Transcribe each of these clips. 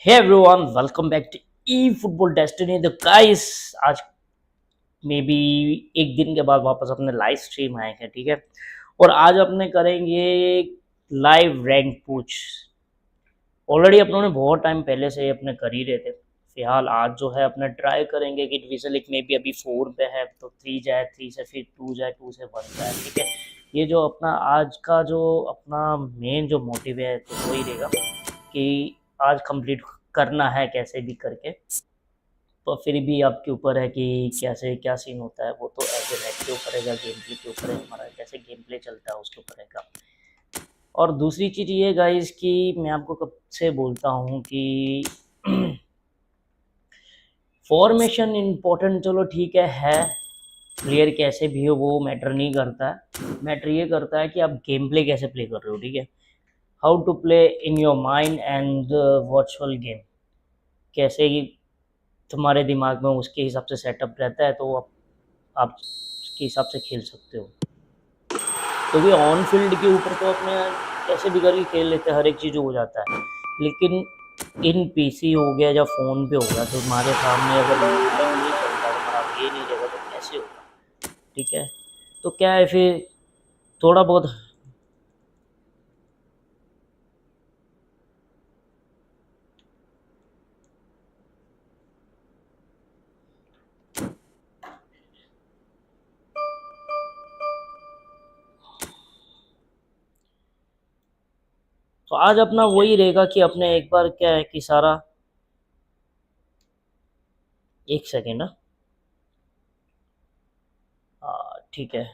Hey everyone, welcome back to e football destiny. The guys, आज may be एक दिन के बाद वापस अपने लाइव स्ट्रीम आए हैं, ठीक है। और आज अपने करेंगे लाइव रैंक पूछ। ऑलरेडी अपनों ने बहुत टाइम पहले से अपने कर ही रहे थे। फिलहाल आज जो है अपने ट्राई करेंगे कि डिवीजन एक में भी अभी 4 पे है, तो 3 जाए, 3 से फिर 2 जाए, 2 से 1 जाए, ठीक है। ये जो अपना आज का जो अपना मेन जो मोटिव है तो वही रहेगा कि आज कंप्लीट करना है कैसे भी करके। तो फिर भी आपके ऊपर है कि कैसे क्या सीन होता है, वो तो ऐसे नेट के ऊपर रहेगा, गेम प्ले के ऊपर है, हमारा कैसे गेम प्ले चलता है उसके ऊपर रहेगा। और दूसरी चीज़ ये गाइस कि मैं आपको कब से बोलता हूँ कि फॉर्मेशन इम्पोर्टेंट, चलो ठीक है। प्लेयर कैसे भी हो वो मैटर नहीं करता है। मैटर ये करता है कि आप गेम प्ले कैसे प्ले कर रहे हो, ठीक है। How to play in your mind and virtual game, कैसे ही तुम्हारे दिमाग में उसके हिसाब से सेटअप रहता है, तो आप उसके हिसाब से खेल सकते हो। क्योंकि ऑन फील्ड के ऊपर तो अपने कैसे भी करके खेल लेते हैं, हर एक चीज़ हो जाता है। लेकिन इन पीसी हो गया या फ़ोन पे हो गया, तो तुम्हारे सामने अगर माइंड नहीं चलता, तुम्हारा ये नहीं रहेगा, तो कैसे होगा, ठीक है। तो क्या है फिर थोड़ा बहुत। तो आज अपना वही रहेगा कि अपने एक बार क्या है कि सारा, एक सेकेंड ना, ठीक है।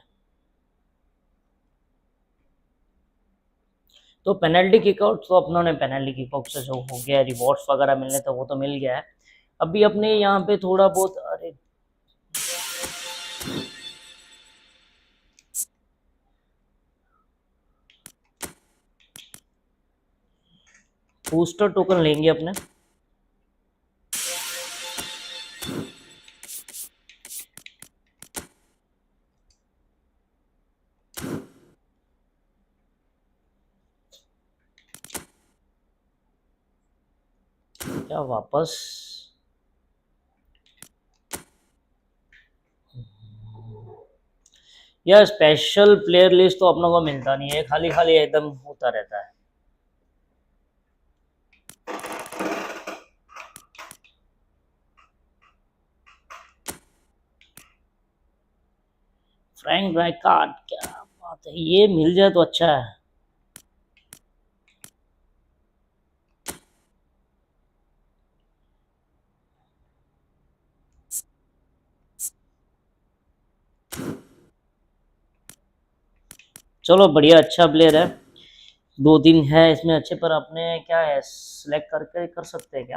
तो पेनल्टी किकआउट तो अपनों ने पेनल्टी किकआउट से जो हो गया, रिवॉर्ड्स वगैरह मिलने थे वो तो मिल गया है। अभी अपने यहाँ पे थोड़ा बहुत, अरे बूस्टर टोकन लेंगे अपने। क्या वापस, यार स्पेशल प्लेयर लिस्ट तो अपनों को मिलता नहीं है, खाली खाली एकदम होता रहता है। फ्रैंक राइकार्ड, क्या बात है, ये मिल जाए तो अच्छा है। चलो बढ़िया, अच्छा प्लेयर है। 2 दिन है इसमें अच्छे, पर अपने क्या है सिलेक्ट करके कर सकते हैं क्या।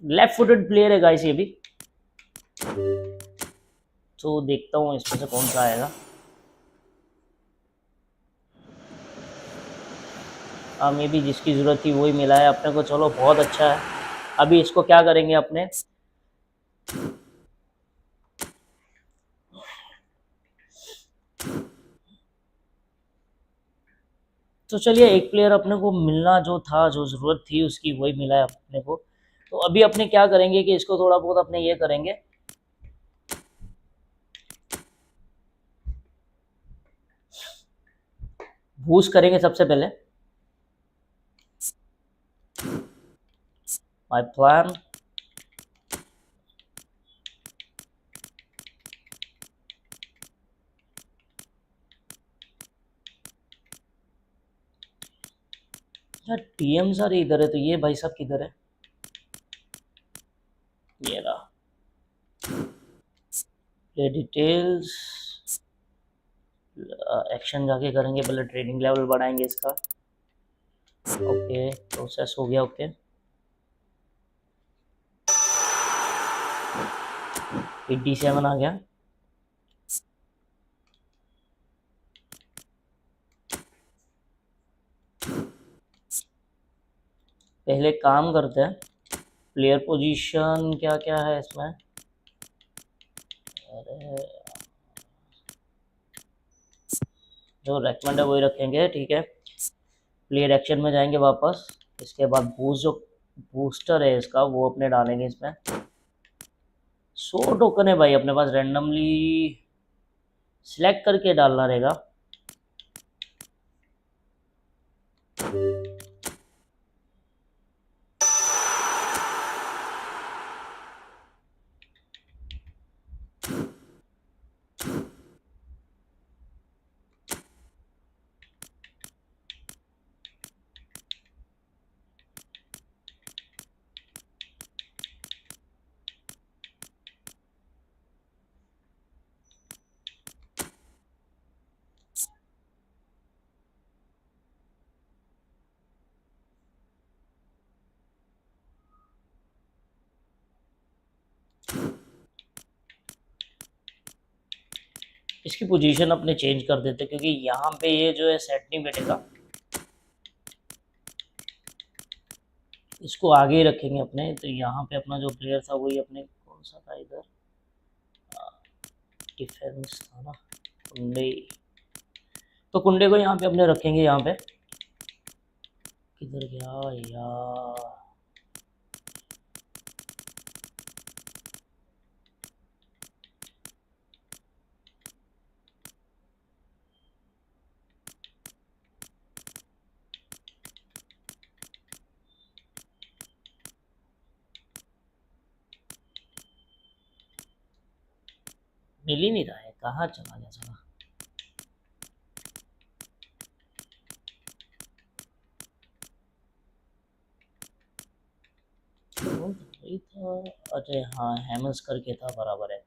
लेफ्ट फुटेड प्लेयर है गाइस ये भी। तो देखता हूँ इसमें से कौन सा आएगा। मे भी जिसकी ज़रूरत थी वही मिला है अपने को, चलो बहुत अच्छा है। अभी इसको क्या करेंगे अपने, तो चलिए एक प्लेयर अपने को मिलना जो था, जो ज़रूरत थी उसकी, वही मिला है अपने को। तो अभी अपने क्या करेंगे कि इसको थोड़ा बहुत अपने ये करेंगे, बूस्ट करेंगे सबसे पहले। माय प्लान, यार टीएम सारे इधर है, तो ये भाई साहब किधर है, ये रहा। प्ले डिटेल्स, एक्शन जाके करेंगे, पहले ट्रेनिंग लेवल बढ़ाएंगे इसका। ओके, प्रोसेस हो गया, ओके। 87 आ गया। पहले काम करते हैं, प्लेयर पोजीशन क्या क्या है इसमें। अरे जो रेकमेंड है वही रखेंगे, ठीक है। प्लेयर एक्शन में जाएंगे वापस। इसके बाद बूस्ट जो बूस्टर है इसका वो अपने डालेंगे इसमें। 100 टोकन है भाई अपने पास, रैंडमली सिलेक्ट करके डालना रहेगा। इसकी पोजीशन अपने चेंज कर देते क्योंकि यहाँ पे ये जो है सेट नहीं बैठेगा, इसको आगे ही रखेंगे अपने। तो यहाँ पे अपना जो प्लेयर था वही अपने, कौन सा था इधर, डिफेंस था ना, कुंडे। तो कुंडे को यहाँ पे अपने रखेंगे, यहाँ पे किधर गया यार। मिल ही नहीं रहा है, कहाँ चला गया चला। वही था, अरे हाँ हैमस करके था, बराबर है।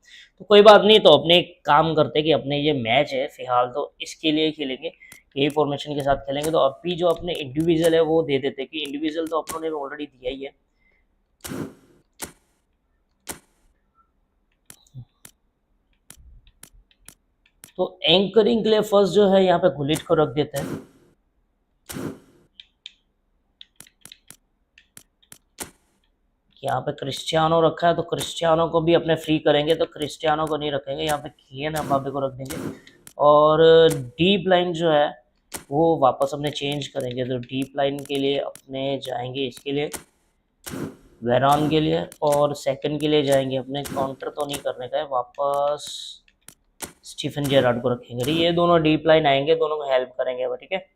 तो कोई बात नहीं, तो अपने एक काम करते कि अपने ये मैच है फिलहाल तो इसके लिए खेलेंगे, यही फॉर्मेशन के साथ खेलेंगे। तो अभी जो अपने इंडिविजुअल है वो दे देते कि इंडिविजुअल तो अपनों ने ऑलरेडी दिया ही है। तो एंकरिंग के लिए फर्स्ट जो है यहाँ पे गुलिट को रख देते हैं। यहाँ पे क्रिस्टियानो रखा है तो क्रिस्टियानो को भी अपने फ्री करेंगे, तो क्रिस्टियानो को नहीं रखेंगे, यहाँ पे किलियन एम्बापे को रख देंगे। और डीप लाइन जो है वो वापस अपने चेंज करेंगे। तो डीप लाइन के लिए अपने जाएंगे इसके लिए वेरान के लिए, और सेकंड के लिए जाएंगे अपने, काउंटर तो नहीं करने का है, वापस स्टीफन जेरार्ड को रखेंगे। ये दोनों डीप लाइन आएंगे, दोनों को हेल्प करेंगे, ठीक है।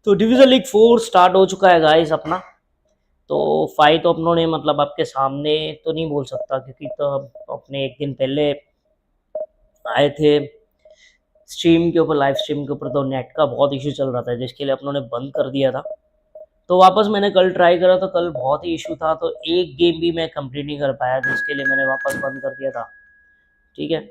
तो डिवीजन लीग 4 स्टार्ट हो चुका है गाइस अपना। तो फाइट तो अपनों ने मतलब आपके सामने तो नहीं बोल सकता क्योंकि तो अपने एक दिन पहले आए थे स्ट्रीम के ऊपर, लाइव स्ट्रीम के ऊपर, तो नेट का बहुत इशू चल रहा था जिसके लिए अपनों ने बंद कर दिया था। तो वापस मैंने कल ट्राई करा तो कल बहुत ही इशू था, तो एक गेम भी मैं कंप्लीट नहीं कर पाया, जिसके लिए मैंने वापस बंद कर दिया था, ठीक है।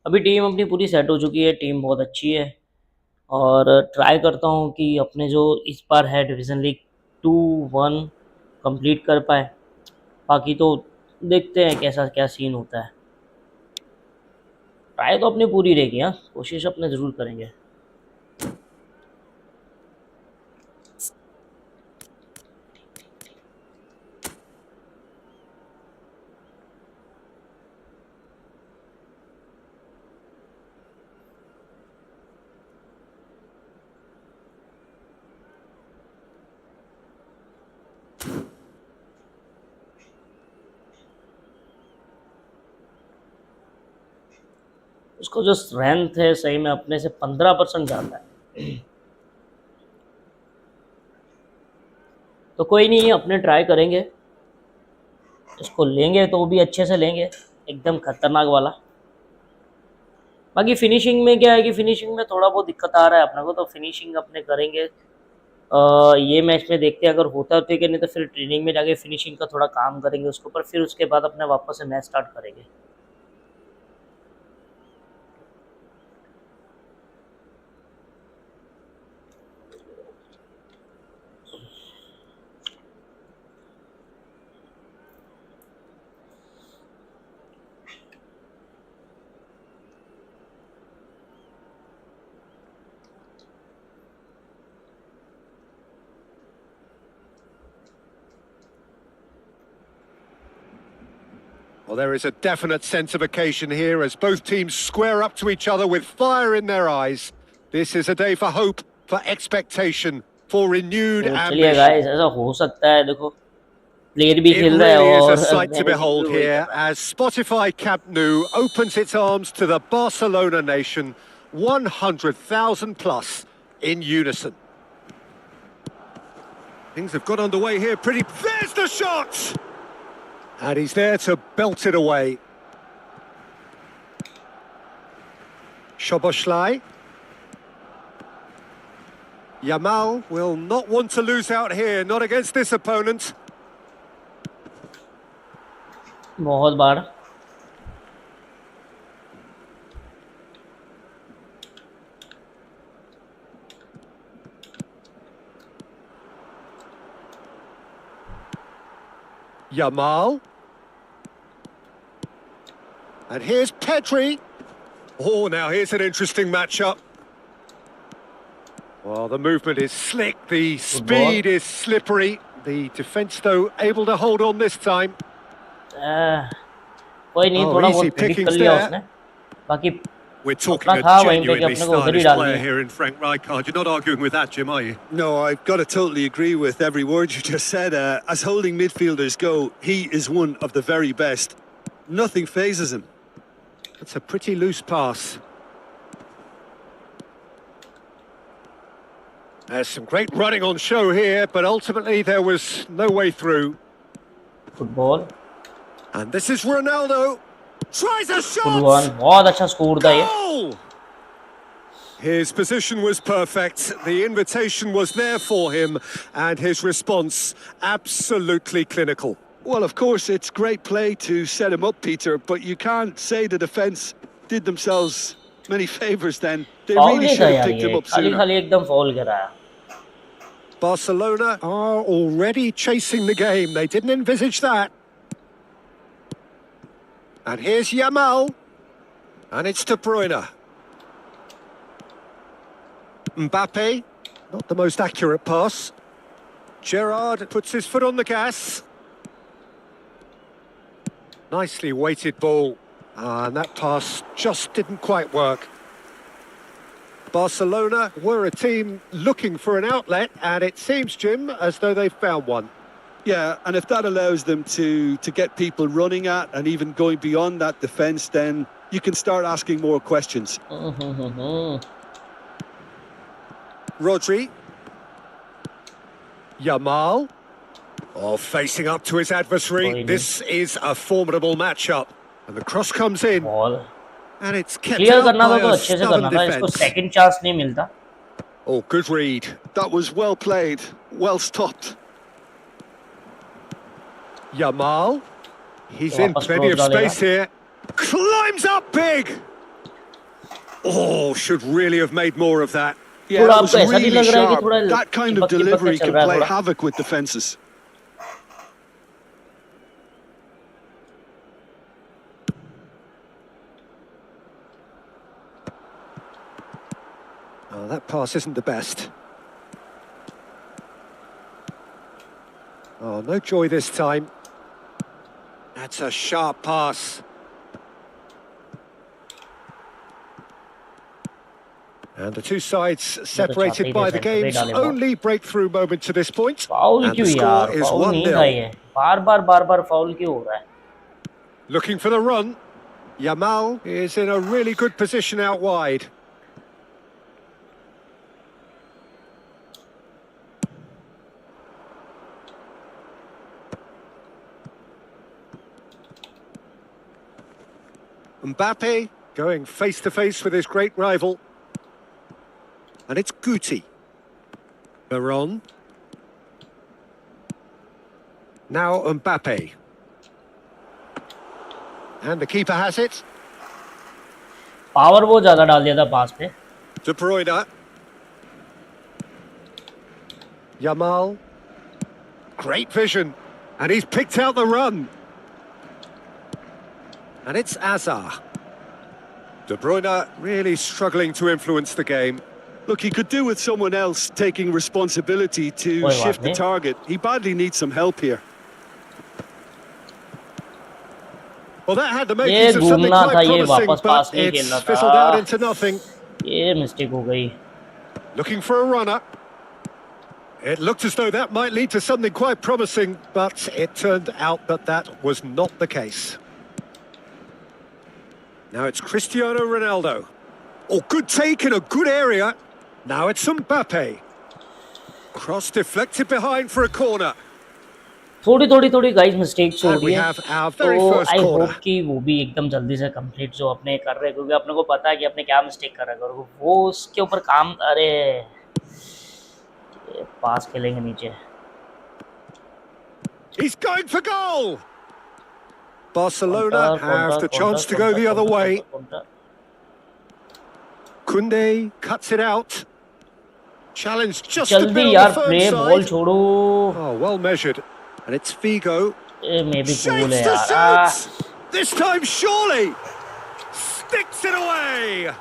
अभी टीम अपनी पूरी सेट हो चुकी है, टीम बहुत अच्छी है। और ट्राई करता हूँ कि अपने जो इस बार है डिवीज़न लीग 2-1 कंप्लीट कर पाए। बाकी तो देखते हैं कैसा क्या सीन होता है। ट्राई तो अपनी पूरी रहेगी, हाँ कोशिश अपने ज़रूर करेंगे। उसको जो स्ट्रेंथ है सही में अपने से 15% ज़्यादा है। तो कोई नहीं, अपने ट्राई करेंगे, इसको लेंगे तो भी अच्छे से लेंगे, एकदम खतरनाक वाला। बाकी फिनिशिंग में क्या है कि फिनिशिंग में थोड़ा बहुत दिक्कत आ रहा है अपने को, तो फिनिशिंग अपने करेंगे। ये मैच में देखते हैं, अगर होता है ठीक है, नहीं तो फिर ट्रेनिंग में जाके फिनिशिंग का थोड़ा काम करेंगे उसके ऊपर, फिर उसके बाद अपने वापस से मैच स्टार्ट करेंगे। Well, there is a definite sense of occasion here as both teams square up to each other with fire in their eyes. This is a day for hope, for expectation, for renewed तो चलिए ambition. Guys, ऐसा हो सकता है, देखो player भी It खेल रहा है really is a और sight to मैनेजिंग भी behold वही कर here रहा है। as Spotify Camp Nou opens its arms to the Barcelona nation, 100,000 plus in unison. Things have got underway here pretty... There's the shot! And he's there to belt it away. Szoboszlai. Yamal will not want to lose out here, not against this opponent. बहुत बार Yamal. And here's Pedri. Oh, now here's an interesting matchup. Well, the movement is slick, the speed is slippery. The defence, though, able to hold on this time. कोई नहीं, थोड़ा बहुत predict कर लिया उसने, बाकी We're talking अपना a था वहीं पे कि genuinely अपने को उधर ही stylish डालनी player है। here in Frank Rijkaard. You're not arguing with that, Jim, are you? No, I've got to totally agree with every word you just said. As holding midfielders go, he is one of the very best. Nothing phases him. That's a pretty loose pass. There's some great running on show here, but ultimately there was no way through. Football And this is Ronaldo. Tries a shot! Football बहुत अच्छा score था ये। Goal! His position was perfect, the invitation was there for him, and his response absolutely clinical. Well, of course, it's great play to set him up, Peter, but you can't say the defence did themselves many favours then. They foul really नहीं should था have यार, picked him ये up खाली sooner. खाली एकदम foul कराया। Barcelona are already chasing the game, they didn't envisage that. And here's Yamal. And it's De Bruyne. Mbappe, not the most accurate pass. Gerrard puts his foot on the gas. Nicely weighted ball. And that pass just didn't quite work. Barcelona were a team looking for an outlet, and it seems, Jim, as though they've found one. Yeah, and if that allows them to get people running at and even going beyond that defence, then you can start asking more questions. Rodri. Yamal. Oh, facing up to his adversary. This is a formidable matchup. And the cross comes in. Ball And it's kept clear out करना था by तो a अच्छे से stubborn करना था, इसको defence. Second chance नहीं मिलता। Oh, good read. That was well played, well stopped. Yamal. He's in वापस plenty of क्रॉस डालेगा। space here. Climbs up big. Oh, should really have made more of that. Yeah, थोड़ा that was आपको ऐसा नहीं really लग रहा है कि sharp. थोड़ा That kind of चिपक चिपक के delivery चल can रहा है play थोड़ा? havoc with defences. Oh, that pass isn't the best. Oh, no joy this time. That's a sharp pass. And the two sides separated by the game's only breakthrough moment to this point. Foul And the क्यों यार, score is foul नहीं था 1-0. ये, बार बार foul क्यों हो रहा है? Looking for the run. Yamal is in a really good position out wide. Mbappe going face to face with his great rival. And it's Guti. Veron. Now Mbappe. And the keeper has it. Power वो ज्यादा डाल दिया था पास पे. De Bruyne. Yamal. Great vision. And he's picked out the run. And it's Azar. De Bruyne really struggling to influence the game. Look, he could do with someone else taking responsibility to shift the target. He badly needs some help here. Well, that had the makings of something quite promising, but it's fizzled out into nothing. ये mistake हो गई. Looking for a runner. It looked as though that might lead to something quite promising, but it turned out that that was not the case. Now it's Cristiano Ronaldo. Oh, good take in a good area. Now it's Mbappe. Cross deflected behind for a corner. थोड़ी guys mistakes हो And we रही है. have our very first I corner. Hope कि वो भी एकदम जल्दी से कंप्लीट जो अपने कर रहे हैं, क्योंकि अपने को पता है कि अपने क्या मिस्टेक कर रहे हैं, और वो उसके ऊपर काम. अरे पास खेलेंगे नीचे. He's going for goal. Barcelona have the chance to go the other way. Koundé cuts it out. Challenge just a bit on the firm side. Oh, well measured. And it's Figo. Shapes to shoot! This time surely! Sticks it away!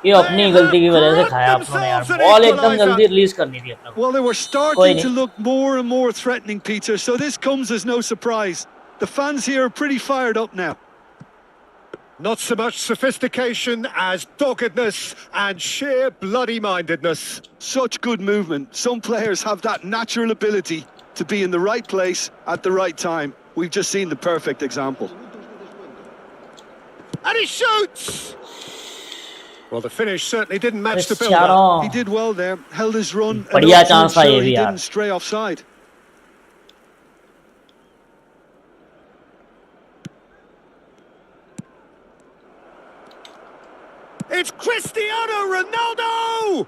ये अपनी गलती की वजह से खाया अपने यार. Ball एकदम जल्दी रिलीज करनी थी अपने को. Well, they were starting to look more and more threatening, Peter, so this comes as no surprise. The fans here are pretty fired up now. Not so much sophistication as doggedness and sheer bloody-mindedness. Such good movement. Some players have that natural ability to be in the right place at the right time. We've just seen the perfect example. And he shoots! Well, the finish certainly didn't match the build-up. He did well there, held his run, and sure he didn't stray offside. It's Cristiano Ronaldo!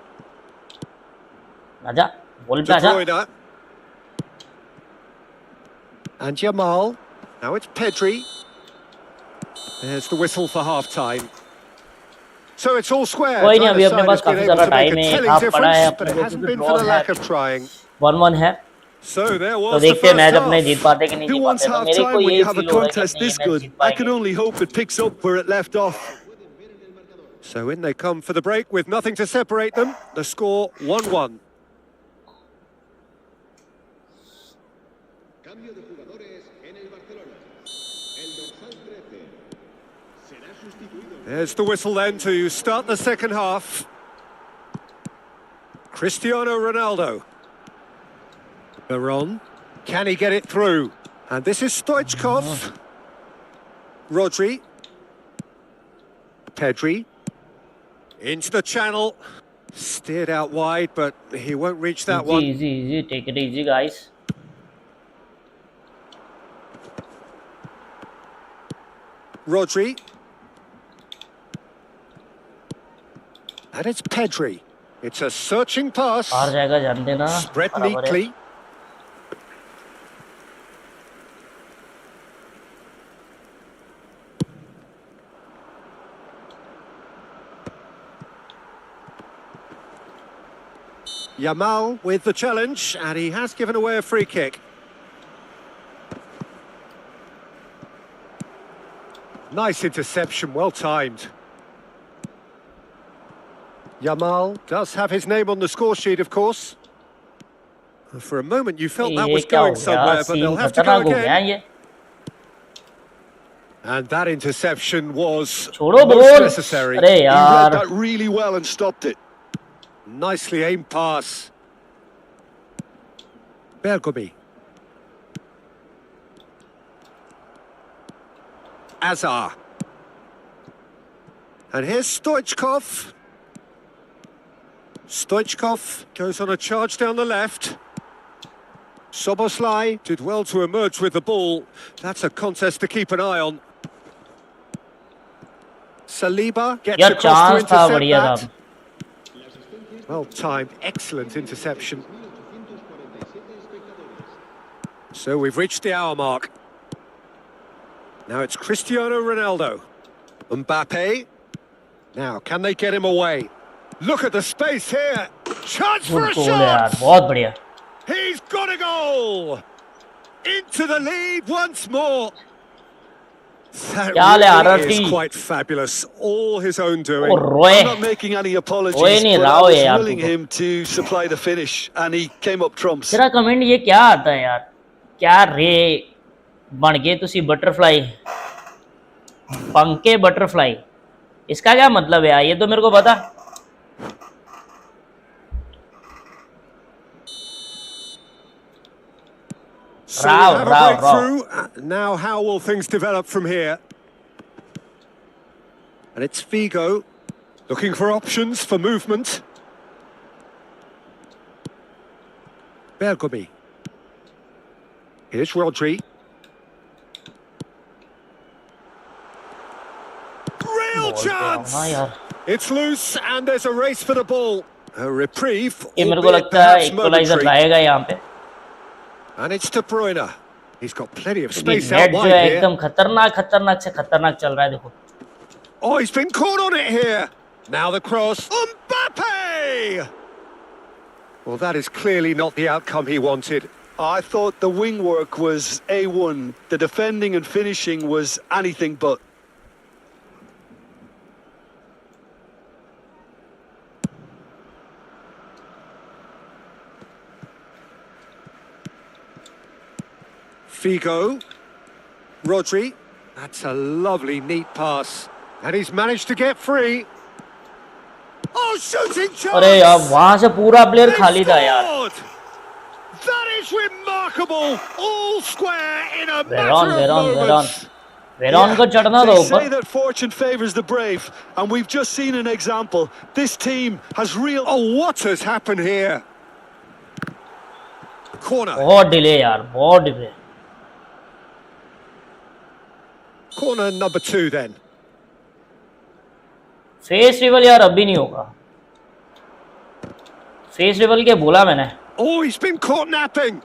आजा, ball पे De आजा. Bruyne. And Yamal. Now it's Pedri. There's the whistle for half-time. So it's all square. कोई नहीं, अभी अपने पास काफी Been सारा able to make time a है. telling हाफ पड़ा है difference, but अपने it को, hasn't क्योंकि been for ड्रॉ the है. lack of trying. 1-1 है. So there तो was the देखते हैं first मैच अपने जीत half. पाते कि नहीं Who जीत wants पाते. तो मेरे half-time को when ये you have a फील हो रहा है कि contest नहीं this match good? Jeet I can पाएंगे. only hope it picks up where it left off. So in they come for the break with nothing to separate them. The score 1-1. There's the whistle then to start the second half. Cristiano Ronaldo. Veron. Can he get it through? And this is Stoichkov. Rodri. Pedri. Into the channel. Steered out wide, but he won't reach that one. Easy. Take it easy, guys. Rodri. And it's Pedri. It's a searching pass. बाहर जाएगा, जान देना. Spread बराबर है. neatly. Yamal with the challenge, and he has given away a free kick. Nice interception, well timed. Yamal does have his name on the score sheet, of course. For a moment you felt that was going somewhere, but they'll have to go again. And that interception was most necessary. He read that really well and stopped it. Nicely aimed pass. Bergomi. Azar. And here's Stoichkov. Stoichkov goes on a charge down the left. Soboslai did well to emerge with the ball. That's a contest to keep an eye on. Saliba gets यार across to chance था intercept बढ़िया that. था. Well timed, excellent interception. So we've reached the hour mark. Now it's Cristiano Ronaldo. Mbappe. Now, can they get him away? Look at the space here. Chance for good a गोल है यार, shot. बहुत बढ़िया. He's got a goal. Into the lead once more. That क्या हाल है really RRT? is quite fabulous. All his own doing. और रोए I'm not making any apologies, रोए नहीं, but I राव was है यार willing तू तो. him to supply the finish, and he came up trumps. तेरा कमेंट ये क्या आता है यार? क्या रे बन गए तुसी बटरफ्लाई, पंखे बटरफ्लाई, इसका क्या मतलब है यार? ये तो मेरे को पता. So we have a breakthrough. Now how will things develop from here? And it's Figo looking for options for movement. Bergomi. Here's Rodri. Real chance! हाँ यार, It's loose and there's a race for the ball. A reprieve, ये मेरे को albeit लगता है perhaps equaliser momentary. लाएगा यहाँ पे. And it's De Bruyne. He's got plenty of क्योंकि space out नेट जो wide है here. एकदम खतरनाक खतरनाक से खतरनाक चल रहा है. देखो Oh, he's been caught on it here. Now the cross. Mbappe! Well, that is clearly not the outcome he wanted. I thought the wing work was A1. The defending and finishing was anything but. Figo. Rodri. That's a lovely, neat pass. And he's managed to get free. Oh, shooting chance! अरे यार वहां से पूरा player They खाली था यार. scored! That is remarkable. All square in a Veyron matter Veyron of Veyron moments. Veyron को चढ़ना था They say ऊपर. that fortune favours the brave, and we've just seen an example. This team has real. Oh, what has happened here? Corner. बहुत delay यार, बहुत delay. Corner number 2 then. Face reveal यार अभी नहीं होगा. फेस रिवल के बोला मैंने. Oh, he's been caught napping.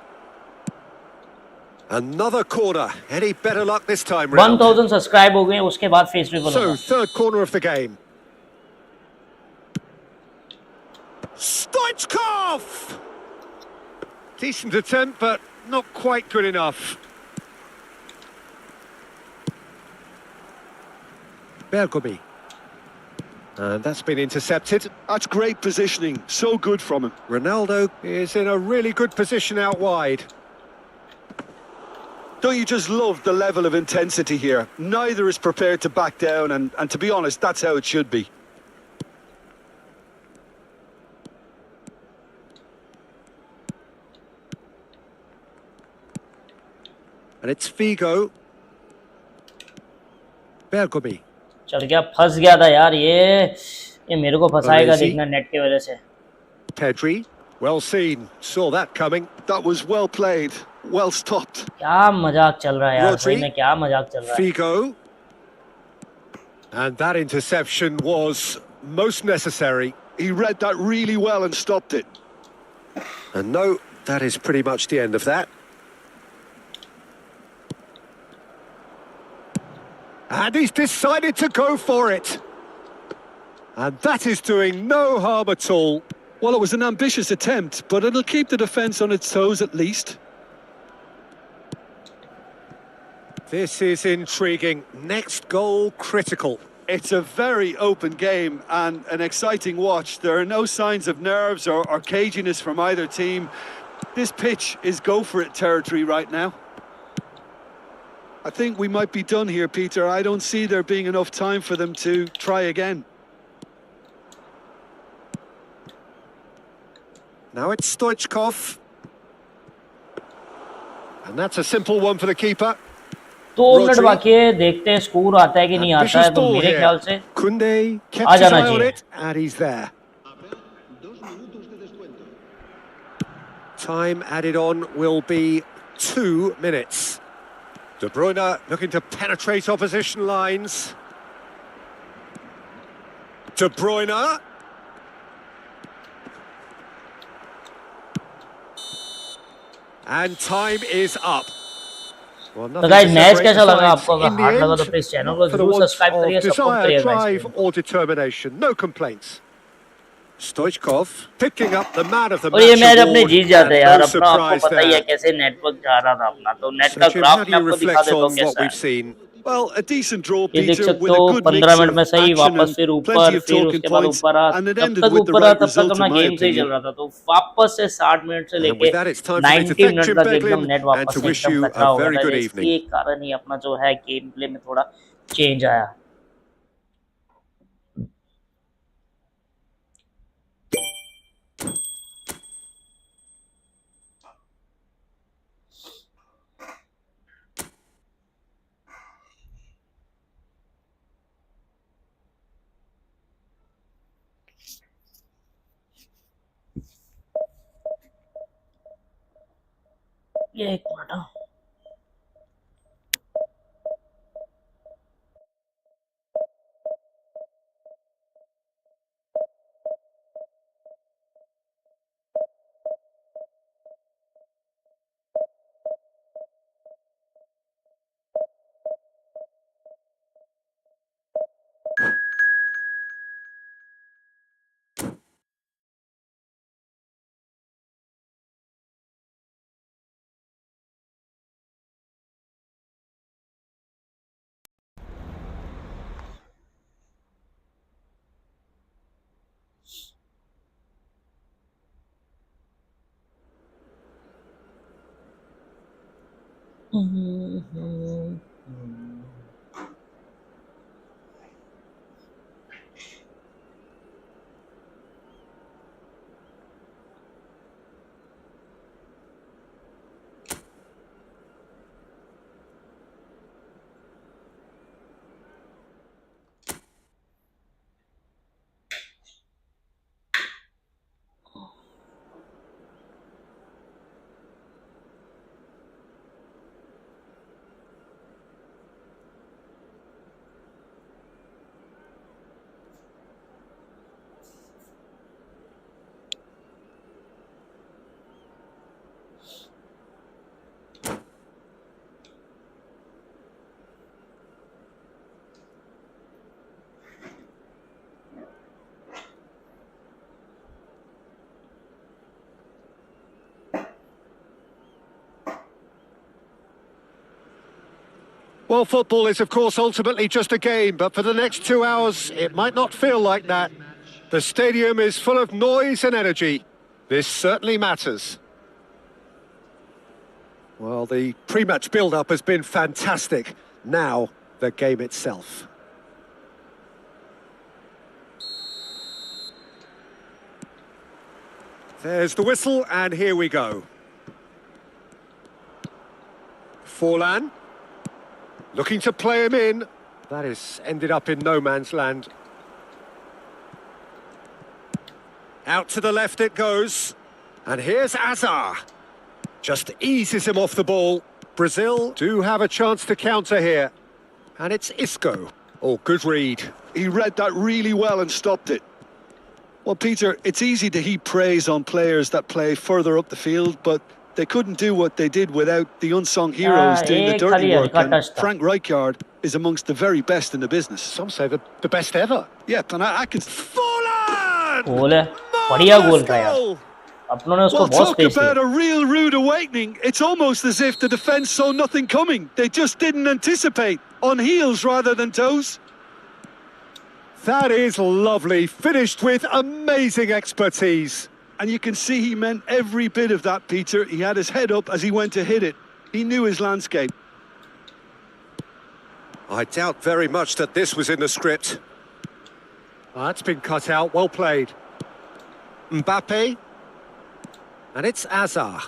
Another corner. Any better luck this time round? 1000 subscribe हो गए, उसके बाद फेस रिवल So, होगा. third corner of the game. Stoichkov! Decent attempt, but not quite good enough. Bergomi. And that's been intercepted. That's great positioning. So good from him. Ronaldo is in a really good position out wide. Don't you just love the level of intensity here? Neither is prepared to back down, and to be honest, that's how it should be. And it's Figo. Bergomi. चल गया, फंस गया था यार. ये मेरे को फंसाएगा Baresi. देखना नेट की वजह से. Pedri. Well seen. Saw that coming. That was well played, well stopped. क्या मजाक चल रहा है यार, Rodri. सही में क्या मजाक चल रहा है. Figo. And that interception was most necessary. He read that really well and stopped it. And no, that is pretty much the end of that. And he's decided to go for it. And that is doing no harm at all. Well, it was an ambitious attempt, but it'll keep the defence on its toes at least. This is intriguing. Next goal critical. It's a very open game and an exciting watch. There are no signs of nerves or caginess from either team. This pitch is go-for-it territory right now. I think we might be done here, Peter. I don't see there being enough time for them to try again. Now it's Stoichkov. And that's a simple one for the keeper. 2 minute Rodri. बाकी है, देखते हैं score आता है कि नहीं आता Ambitious है, तो ball मेरे here. ख्याल से Koundé आ kept his जाना eye on चाहिए। it, and he's there. Time added on will be 2 minutes. De Bruyne looking to penetrate opposition lines. De Bruyne. And time is up. Well, तो nothing to guys match separate the कैसा लगा sides आपको? अगर in the hard लगा तो end. Please channel को Not for the जरूर want subscribe of करिए, सपोर्ट desire, करिएगा guys drive video or determination. No complaints. Stoichkov picking up the man of the और ये match मैच अपने award, जीत जाते हैं and यार, no अपना आपको surprise पता ही है there. कैसे नेटवर्क जा रहा था अपना, तो नेट So का Jim, how ग्राफ do मैं you आपको दिखा reflect देता हूँ on what कैसा we've है। seen? Well, a decent draw, ये देख Peter, सकते with a हो good 15 mix मिनट of में सही action वापस and फिर plenty ऊपर, of फिर talking उसके बाद points, ऊपर आ, and it जब ended तक with the ऊपर आ right तब तक result, अपना in my गेम सही चल opinion. रहा था, तो वापस से 60 मिनट से And with लेके that, it's time for me to 90 thank minute Jim तक एकदम Beglin नेट and वापस to से wish एकदम you कचरा a हो गया very था, good इसलिए evening. कारण ही अपना जो है गेम प्ले में थोड़ा चेंज आया। ये एक मिनट हाँ। Well, football is, of course, ultimately just a game, but for the next 2 hours, it might not feel like that. The stadium is full of noise and energy. This certainly matters. Well, the pre-match build-up has been fantastic. Now, the game itself. There's the whistle, and here we go. Forlan. Looking to play him in. That has ended up in no man's land. Out to the left it goes. And here's Azar. Just eases him off the ball. Brazil do have a chance to counter here. And it's Isco. Oh, good read. He read that really well and stopped it. Well, Peter, it's easy to heap praise on players that play further up the field, but they couldn't do what they did without the unsung heroes doing the एक dirty खाली work, हल्का and touch था। Frank Rijkaard is amongst the very best in the business. Some say the best ever. Yeah, and I can... Forlan! गोल है, बढ़िया गोल था यार, Goal! अपनों ने उसको Well, बहुत talk स्पेस about दिया। a real rude awakening. It's almost as if the defence saw nothing coming. They just didn't anticipate. On heels rather than toes. That is lovely. Finished with amazing expertise. And you can see he meant every bit of that, Peter. He had his head up as he went to hit it. He knew his landscape. I doubt very much that this was in the script. That's been cut out. Well played. Mbappe. And it's Azar.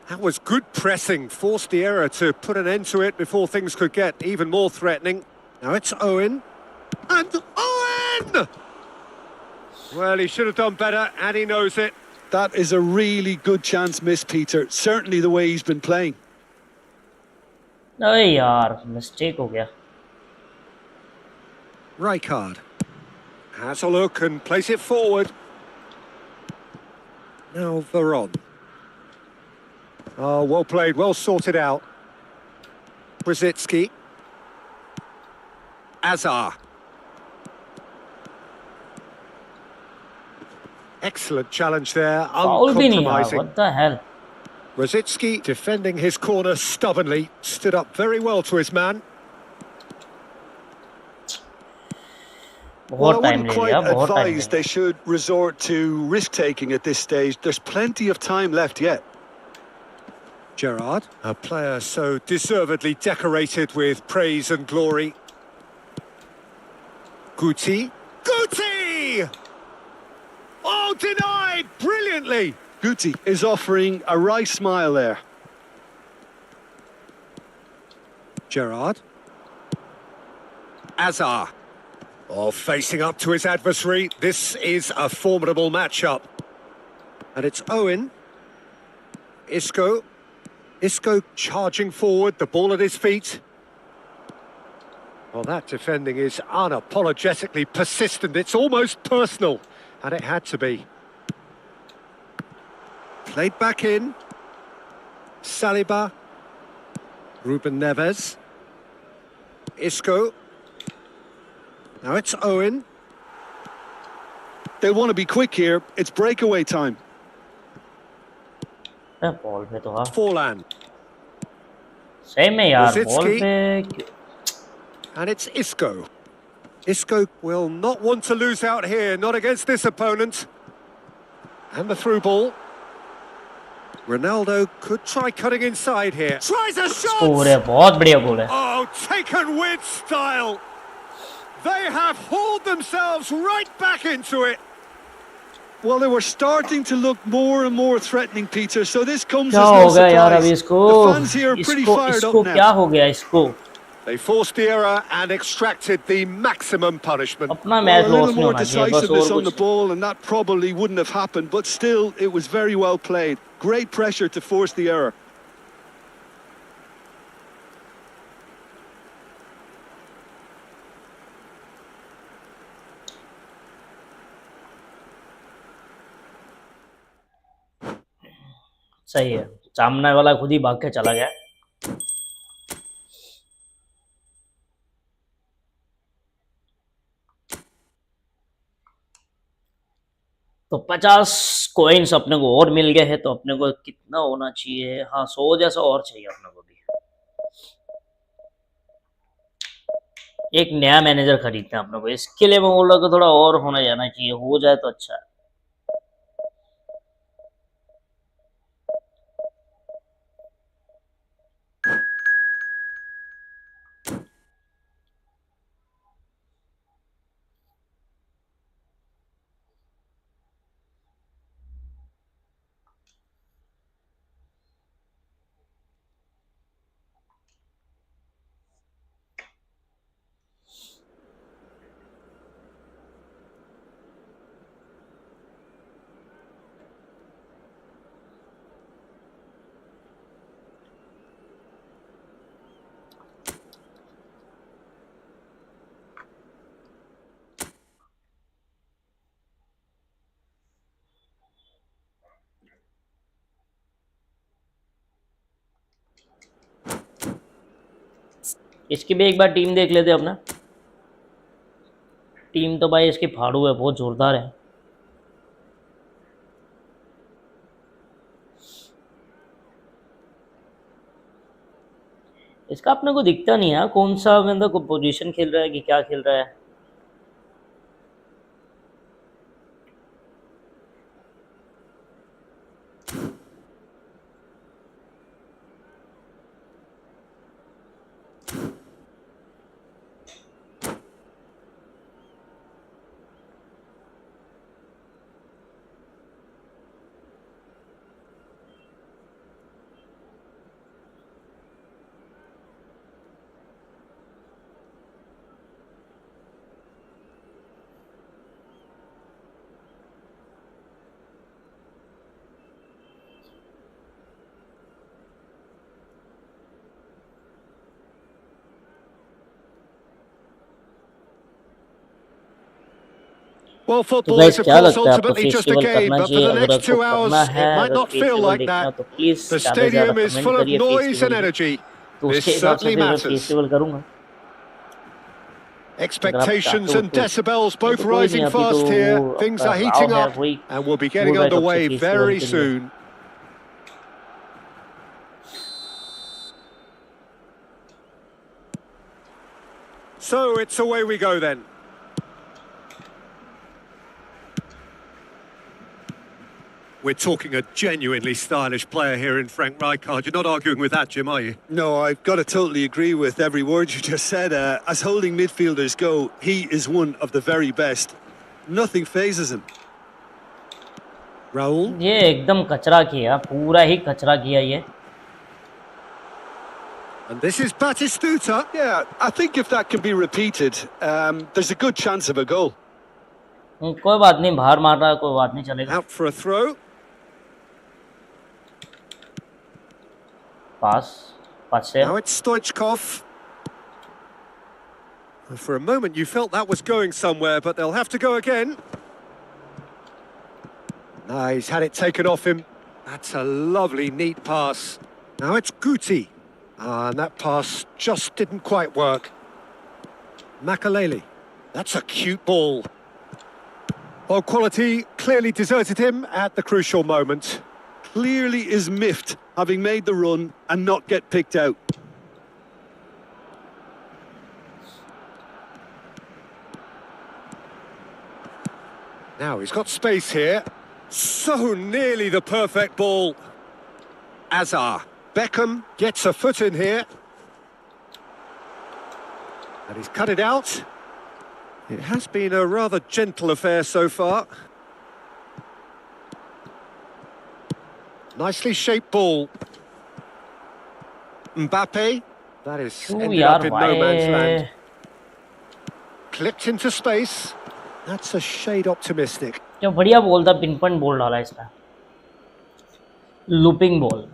That was good pressing, forced the error to put an end to it before things could get even more threatening. Now it's Owen. And Owen! Well, he should have done better, and he knows it. That is a really good chance missed, Peter. Certainly the way he's been playing. अरे यार mistake हो गया. Rijkaard has a look and plays it forward. Now Veron. Oh, well played, well sorted out. Brzezinski. Azar. Excellent challenge there, Foul भी नहीं यार. uncompromising. What the hell? Brzezinski defending his corner stubbornly, stood up very well to his man. Well, I बहुत time wouldn't ले quite लिया. बहुत time ले advise लिया. they should resort to risk-taking at this stage. There's plenty of time left yet. Gerrard, a player so deservedly decorated with praise and glory. Guti. Guti! Oh, denied! Brilliantly! Guti is offering a right smile there. Gerrard. Azar. Oh, facing up to his adversary. This is a formidable matchup. And it's Owen. Isco. Isco charging forward, the ball at his feet. Well, that defending is unapologetically persistent. It's almost personal, and it had to be. Played back in. Saliba. Ruben Neves. Isco. Now it's Owen. They want to be quick here. It's breakaway time. Ball पे तो हाँ. Forlan. सही में यार ball Brzezinski. पे. And it's Isco. Isco will not want to lose out here, not against this opponent. And the through ball. Ronaldo could try cutting inside here. Tries a shot! Score है. बहुत बढ़िया गोल है. Oh, taken with style. They have hauled themselves right back into it. Well, they were starting to look more and more threatening, Peter, so this comes क्या as हो no गया यार surprise. अभी इसको. The fans here are pretty fired इसको up क्या now. हो गया इसको. They forced the error and extracted the maximum punishment. अपना Well, match a loss little नहीं more होना चाहिए बस. decisiveness और on the कुछ. ball, and that probably wouldn't have happened, but still, it was very well played. Great pressure to force the error. सही है. सामने वाला खुद ही भाग के चला गया. तो 50 कॉइन्स अपने को और मिल गए हैं. तो अपने को कितना होना चाहिए. हाँ 100 जैसा और चाहिए अपने को भी. एक नया मैनेजर खरीदते हैं अपने को. इसके लिए मैं बोल रहा हूँ थोड़ा और होना जाना चाहिए. हो जाए तो अच्छा है. इसकी भी एक बार टीम देख लेते अपना. टीम तो भाई इसकी फाड़ू है. बहुत जोरदार है. इसका अपने को दिखता नहीं है कौन सा मतलब पोजीशन खेल रहा है कि क्या खेल रहा है. Well, तो football गाइस is, of क्या course, लगता है आपको ultimately just a festival game, करना but for चाहिए? the अगर next आपको 2 hours, करना है, it might अगर not feel फेस्टिवल like देखना that. है तो प्लीज़ The ज़्यादा से ज़्यादा stadium is comment full of करिए noise and फेस्टिवल की, energy. तो This उसके हिसाब से certainly फिर मैं matters. फेस्टिवल करूँगा। अगर आप चाहते Expectations हो and तो। decibels नहीं both तो कोई नहीं, rising अभी तो fast वो here. Things आपका are राव heating है, up, वही and we'll be बोल getting रहा है कब से underway फेस्टिवल very के लिए। soon. So it's away we go then. We're talking a genuinely stylish player here in Frank Rijkaard. You're not arguing with that, Jim, are you? No, I've got to totally agree with every word you just said. As holding midfielders go, he is one of the very best. Nothing phases him. Raul. ये एकदम कचरा किया, पूरा ही कचरा किया ये। And this is Batistuta. Yeah, I think if that can be repeated, there's a good chance of a goal. कोई बात नहीं, बाहर मार रहा है, कोई बात नहीं, चलेगा। Out for a throw. पास से। Now it's Stoichkov. For a moment you felt that was going somewhere, but they'll have to go again. No, he's had it taken off him. That's a lovely, neat pass. Now it's Guti. And that pass just didn't quite work. Makaleli. That's a cute ball. Well, quality clearly deserted him at the crucial moment. Clearly is miffed, having made the run and not get picked out. Now he's got space here. So nearly the perfect ball. Azar. Beckham gets a foot in here. And he's cut it out. It has been a rather gentle affair so far. Nicely shaped ball. Mbappe. That is ended up in no man's land. Clipped into space. That's a shade optimistic. क्या बढ़िया ball था, pin point ball डाला इसने, looping ball.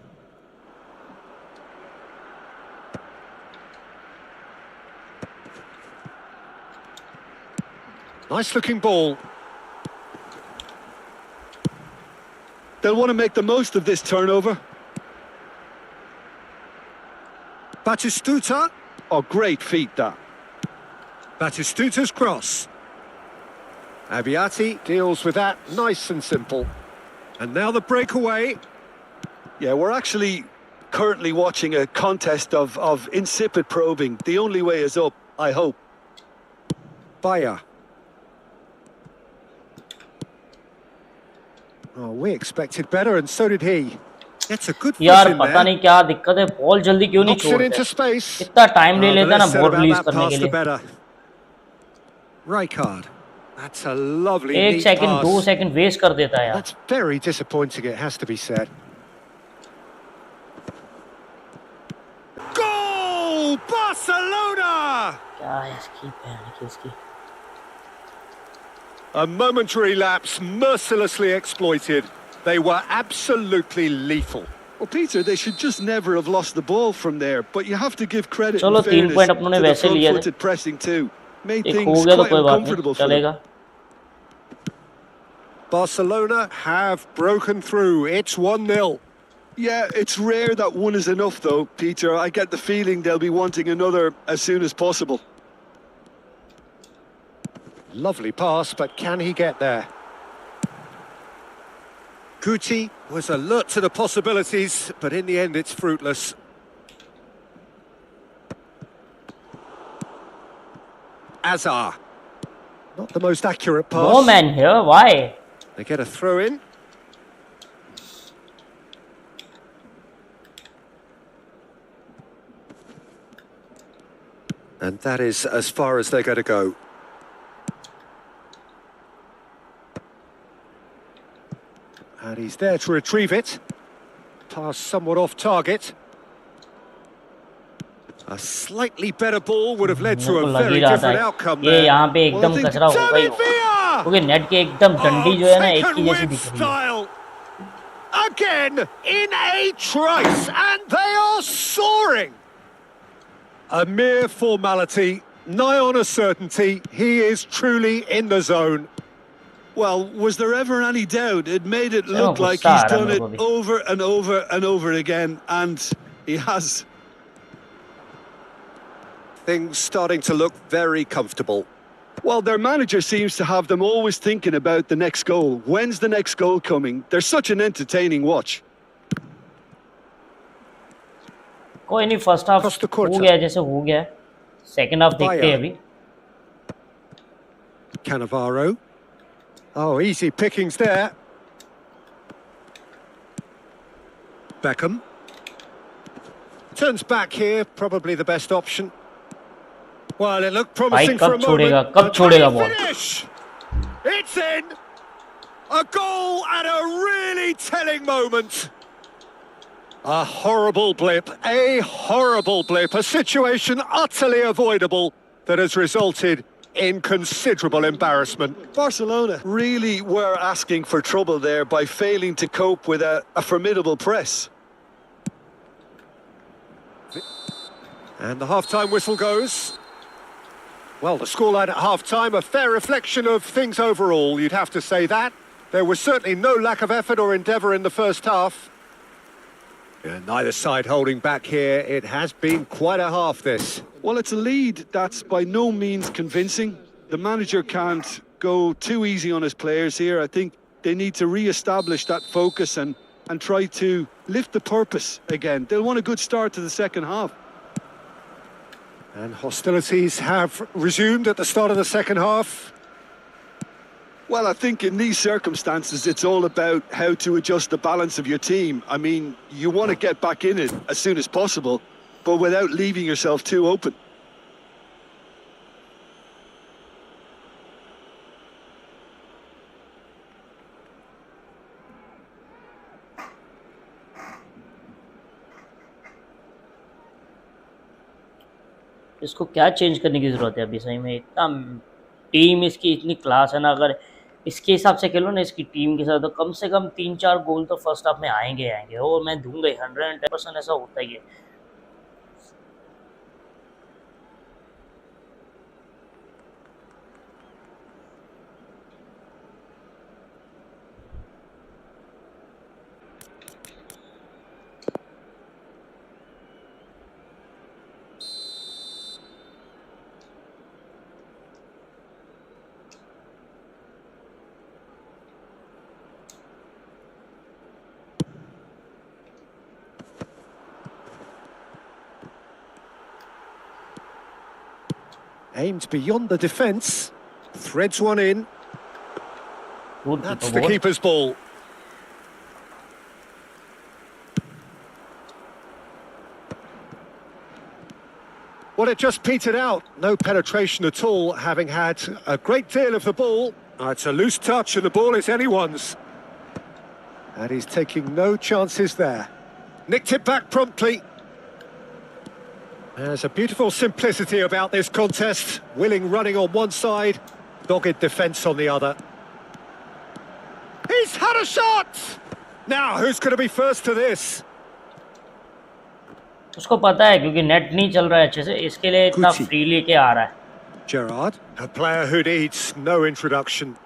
Nice looking ball. They'll want to make the most of this turnover. Batistuta. Oh, great feat, that. Batistuta's cross. Abbiati deals with that nice and simple. And now the breakaway. Yeah, we're actually currently watching a contest of insipid probing. The only way is up, I hope. Bayer. Oh, we expected better, and so did he. Gets a good यार foot in पता there. नहीं क्या दिक्कत है, ball जल्दी क्यों नहीं Knocks it छोड़ते, into space. इतना टाइम ले Oh, the लेता है ना less said ball about release that करने pass, के the लिए। better. Rijkaard. That's a lovely, एक neat second pass. 2 second waste कर देता है यार। That's very disappointing, it has to be said. Goal! Barcelona! क्या है इसकी बहन की इसकी। A momentary lapse mercilessly exploited. They were absolutely lethal. Well, Peter, they should just never have lost the ball from there, but you have to give credit चलो and 3 fairness point अपनों ने to the वैसे लिए थे, front-footed pressing too. Made एक हो things गया तो quite कोई बात नहीं, uncomfortable for them. चलेगा। Barcelona have broken through. It's 1-0. Yeah, it's rare that one is enough though, Peter. I get the feeling they'll be wanting another as soon as possible. Lovely pass, but can he get there? Guti was alert to the possibilities, but in the end it's fruitless. Azar. Not the most accurate pass. No man here, why? They get a throw in. And that is as far as they're going to go. And he's there to retrieve it. Pass somewhat off target. A slightly better ball would have led to a very different outcome ये there. यहाँ पे एकदम कचरा होगा ही होगा, क्योंकि net के एकदम डंडी जो है ना एक की जैसी दिख रही है। Again in a trice, and they are soaring. A mere formality, nigh on a certainty. He is truly in the zone. Well, was there ever any doubt? It made it मैं look like गुस्सा he's आ रहा है done मेरे it को भी. over and over and over again, and he has. Things starting to look very comfortable. Well, their manager seems to have them always thinking about the next goal. When's the next goal coming? They're such an entertaining watch. कोई नहीं, first half Costa हो Curta. गया जैसे हो गया. Second half देखते हैं Bayer. अभी. Cannavaro. Oh, easy pickings there. Beckham. Turns back here, probably the best option. Well, it looked promising for a moment. कब छोड़ेगा ball. Finish! It's in! A goal at a really telling moment. A horrible blip, a situation utterly avoidable that has resulted in considerable embarrassment. Barcelona really were asking for trouble there by failing to cope with a formidable press. And the half-time whistle goes. Well, the scoreline at half-time, a fair reflection of things overall, you'd have to say that. There was certainly no lack of effort or endeavour in the first half. Yeah, neither side holding back here. It has been quite a half, this. Well, it's a lead that's by no means convincing. The manager can't go too easy on his players here. I think they need to re-establish that focus and try to lift the purpose again. They'll want a good start to the second half. And hostilities have resumed at the start of the second half. Well, I think in these circumstances, it's all about how to adjust the balance of your team. I mean, you want to get back in it as soon as possible, but without leaving yourself too open. इसको क्या change करने की ज़रूरत है अभी सही में. इतना टीम इसकी इतनी क्लास है ना, अगर इसके हिसाब से खेलो ना इसकी टीम के साथ, तो कम से कम 3-4 गोल तो फर्स्ट हाफ में आएंगे. और मैं दूंगा 110% ऐसा होता ही है. Aimed beyond the defence. Threads one in. That's the keeper's ball. Well, it just petered out. No penetration at all, having had a great deal of the ball. It's a loose touch and the ball is anyone's. And he's taking no chances there. Nicked it back promptly. There's a beautiful simplicity about this contest. Willing running on one side, dogged defence on the other. He's had a shot! Now, who's going to be first to this? उसको पता है क्योंकि net नहीं चल रहा है अच्छे से, इसके लिए इतना फ्री लेके आ रहा है. Gerrard, a player who needs no introduction.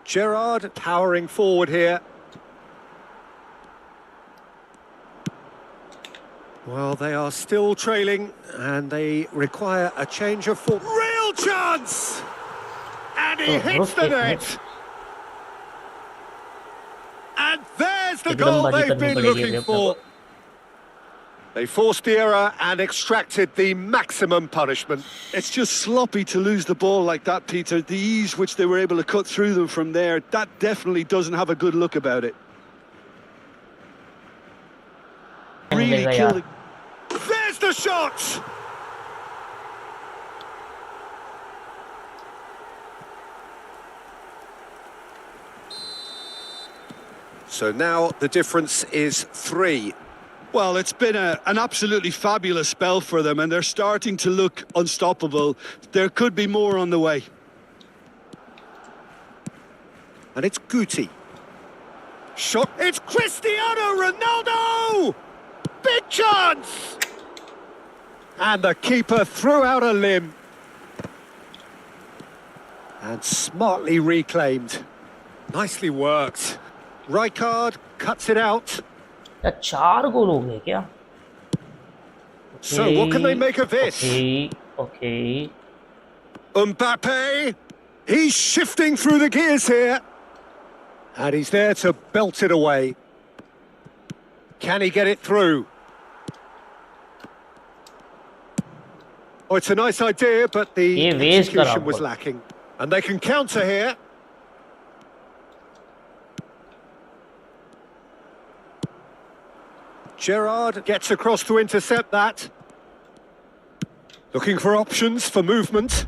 Gerrard powering forward here. Well, they are still trailing, and they require a change of form. Real chance! And he hits the net! And there's the goal they've been looking for. They forced the error and extracted the maximum punishment. It's just sloppy to lose the ball like that, Peter. The ease which they were able to cut through them from there, that definitely doesn't have a good look about it. Really killed it. There's the shot! So now the difference is 3. Well, it's been an absolutely fabulous spell for them, and they're starting to look unstoppable. There could be more on the way. And it's Guti. Shot. It's Cristiano Ronaldo! Big chance! And the keeper threw out a limb. And smartly reclaimed. Nicely worked. Rijkaard cuts it out. क्या 4 गोल हो गए क्या? So what can they make of this? Okay. Mbappe, he's shifting through the gears here. And he's there to belt it away. Can he get it through? Oh, it's a nice idea, but the execution was lacking. And they can counter here. Gerrard gets across to intercept that. Looking for options for movement.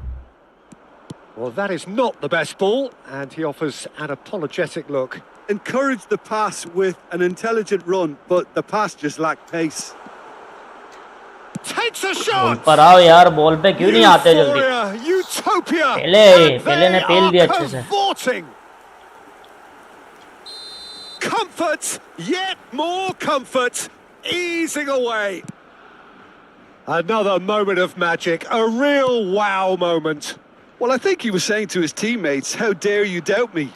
Well, that is not the best ball, and he offers an apologetic look. Encouraged the pass with an intelligent run, but the pass just lacked pace. Takes a shot. पर आओ यार, ball पे क्यों नहीं आते जल्दी? Utopia. पहले ने पेल दिया अच्छे से. Comfort, yet more comfort, easing away. Another moment of magic, a real wow moment. Well, I think he was saying to his teammates, how dare you doubt me?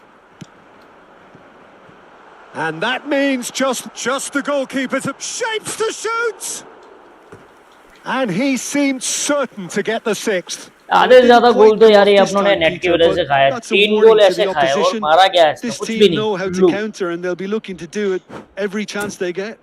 And that means just the goalkeeper's shapes to shoot. And he seemed certain to get the sixth. आधे से ज्यादा गोल तो यार ये अपनों ने net की वजह से खाया. 3 गोल ऐसे खाए और मारा क्या है? This कुछ भी team know how to नहीं. counter and they'll be looking to do it every chance they get.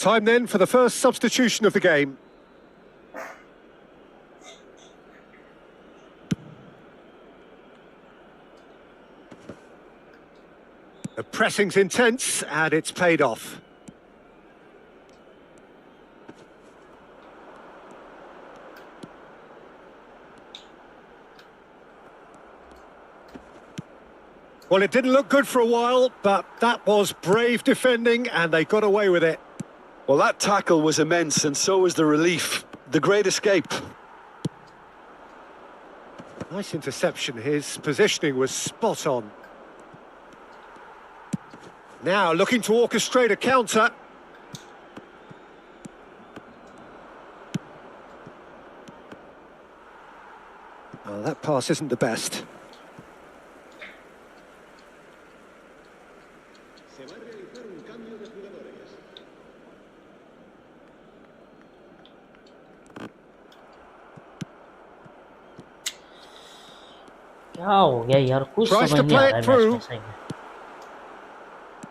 Time then for the first substitution of the game. The pressing's intense and it's paid off. Well, it didn't look good for a while, but that was brave defending and they got away with it. Well, that tackle was immense, and so was the relief. The great escape. Nice interception. His positioning was spot on. Now looking to orchestrate a counter. Oh, that pass isn't the best. क्या हो गया यार, कुछ समझ नहीं आ रहा है match में सही में.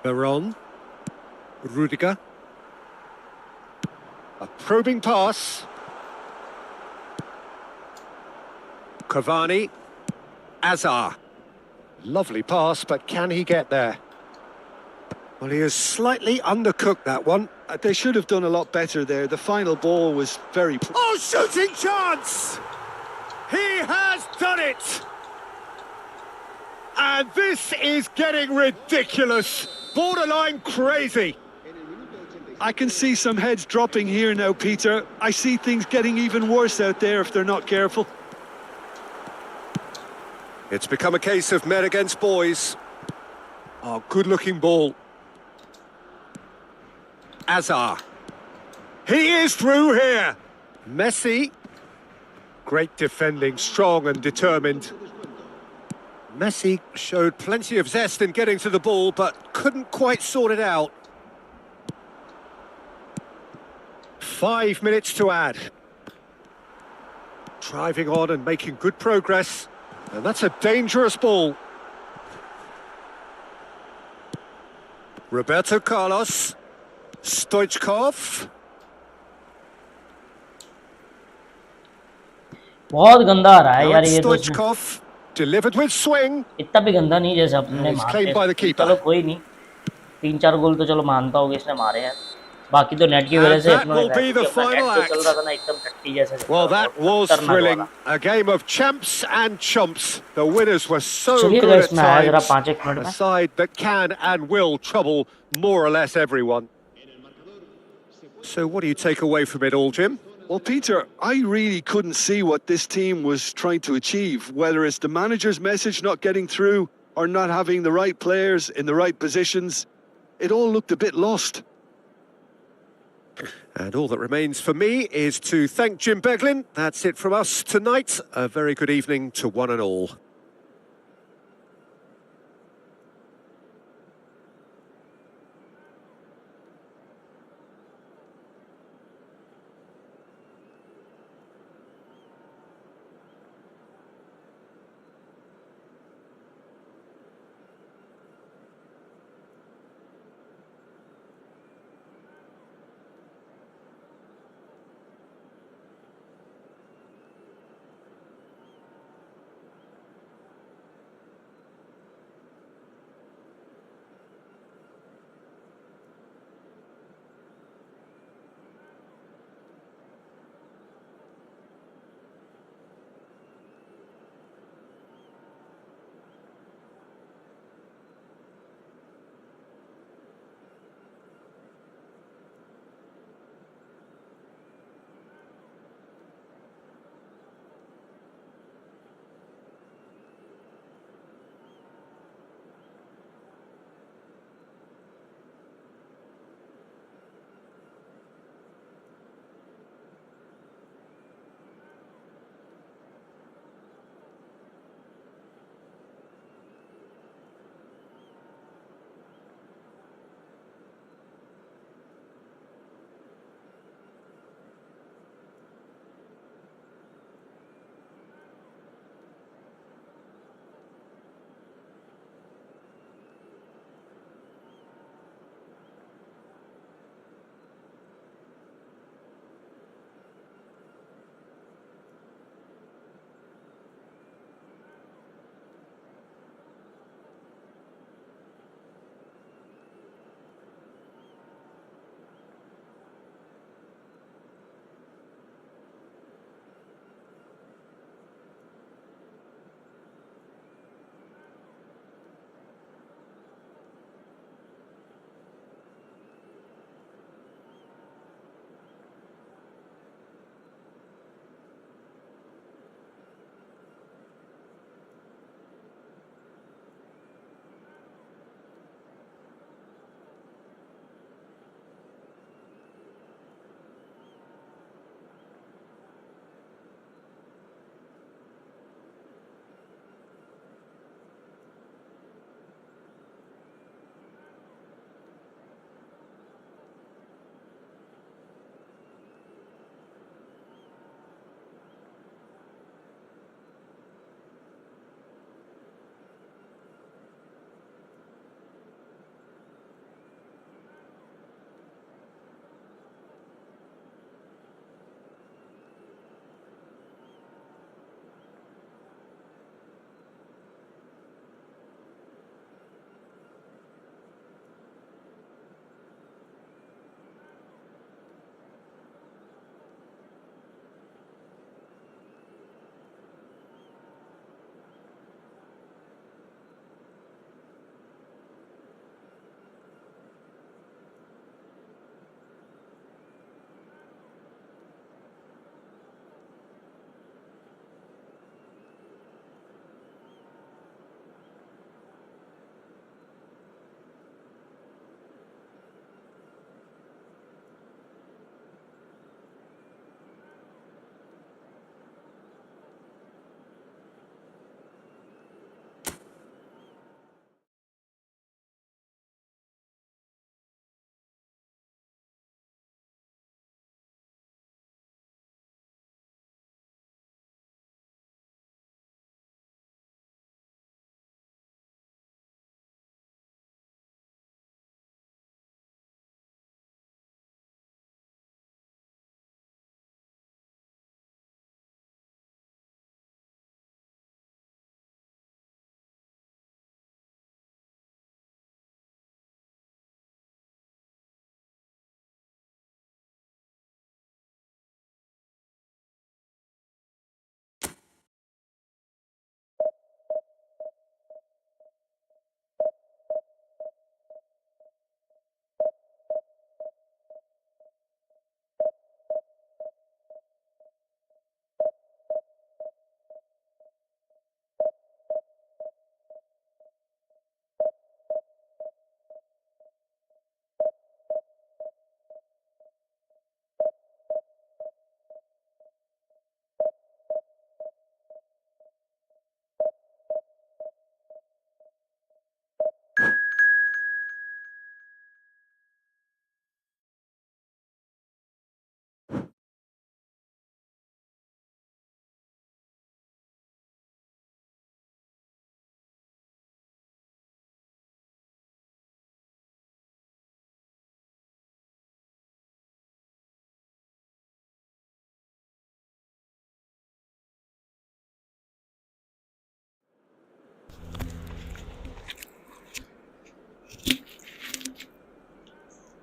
Veron, Rudiger, a probing pass. Cavani, Azar. Lovely pass, but can he get there? Well, he has slightly undercooked that one. They should have done a lot better there. The final ball was very... Oh, shooting chance! He has done it! And this is getting ridiculous. Borderline crazy. I can see some heads dropping here now, Peter. I see things getting even worse out there if they're not careful. It's become a case of men against boys. Oh, good-looking ball. Azar. He is through here. Messi. Great defending, strong and determined. Messi showed plenty of zest in getting to the ball, but couldn't quite sort it out. 5 minutes to add. Driving on and making good progress. And that's a dangerous ball. Roberto Carlos. Stoichkov. बहुत गंदा आ रहा है यार ये तो. Stoichkov delivered with swing. इतना भी गंदा नहीं जैसे अपने मारते. चलो कोई नहीं, 3-4 गोल तो चलो मानता हूँ कि इसने मारे हैं. बाकी तो नेट की वजह And से that अपनों will है, be क्योंकि the अपना नेट final जो चल रहा act. था ना एकदम टट्टी जैसा चल रहा Well, था, that बहुत was खतरनाक thrilling. वाला। A game of champs and chumps. The winners were so चलिएगा good at इसमें आया जरा times. 5 एक मिनट A में। side that can and will trouble more or less everyone. So what do you take away from it all, Jim? Well, Peter, I really couldn't see what this team was trying to achieve, whether it's the manager's message not getting through or not having the right players in the right positions. It all looked a bit lost. And all that remains for me is to thank Jim Beglin. That's it from us tonight. A very good evening to one and all.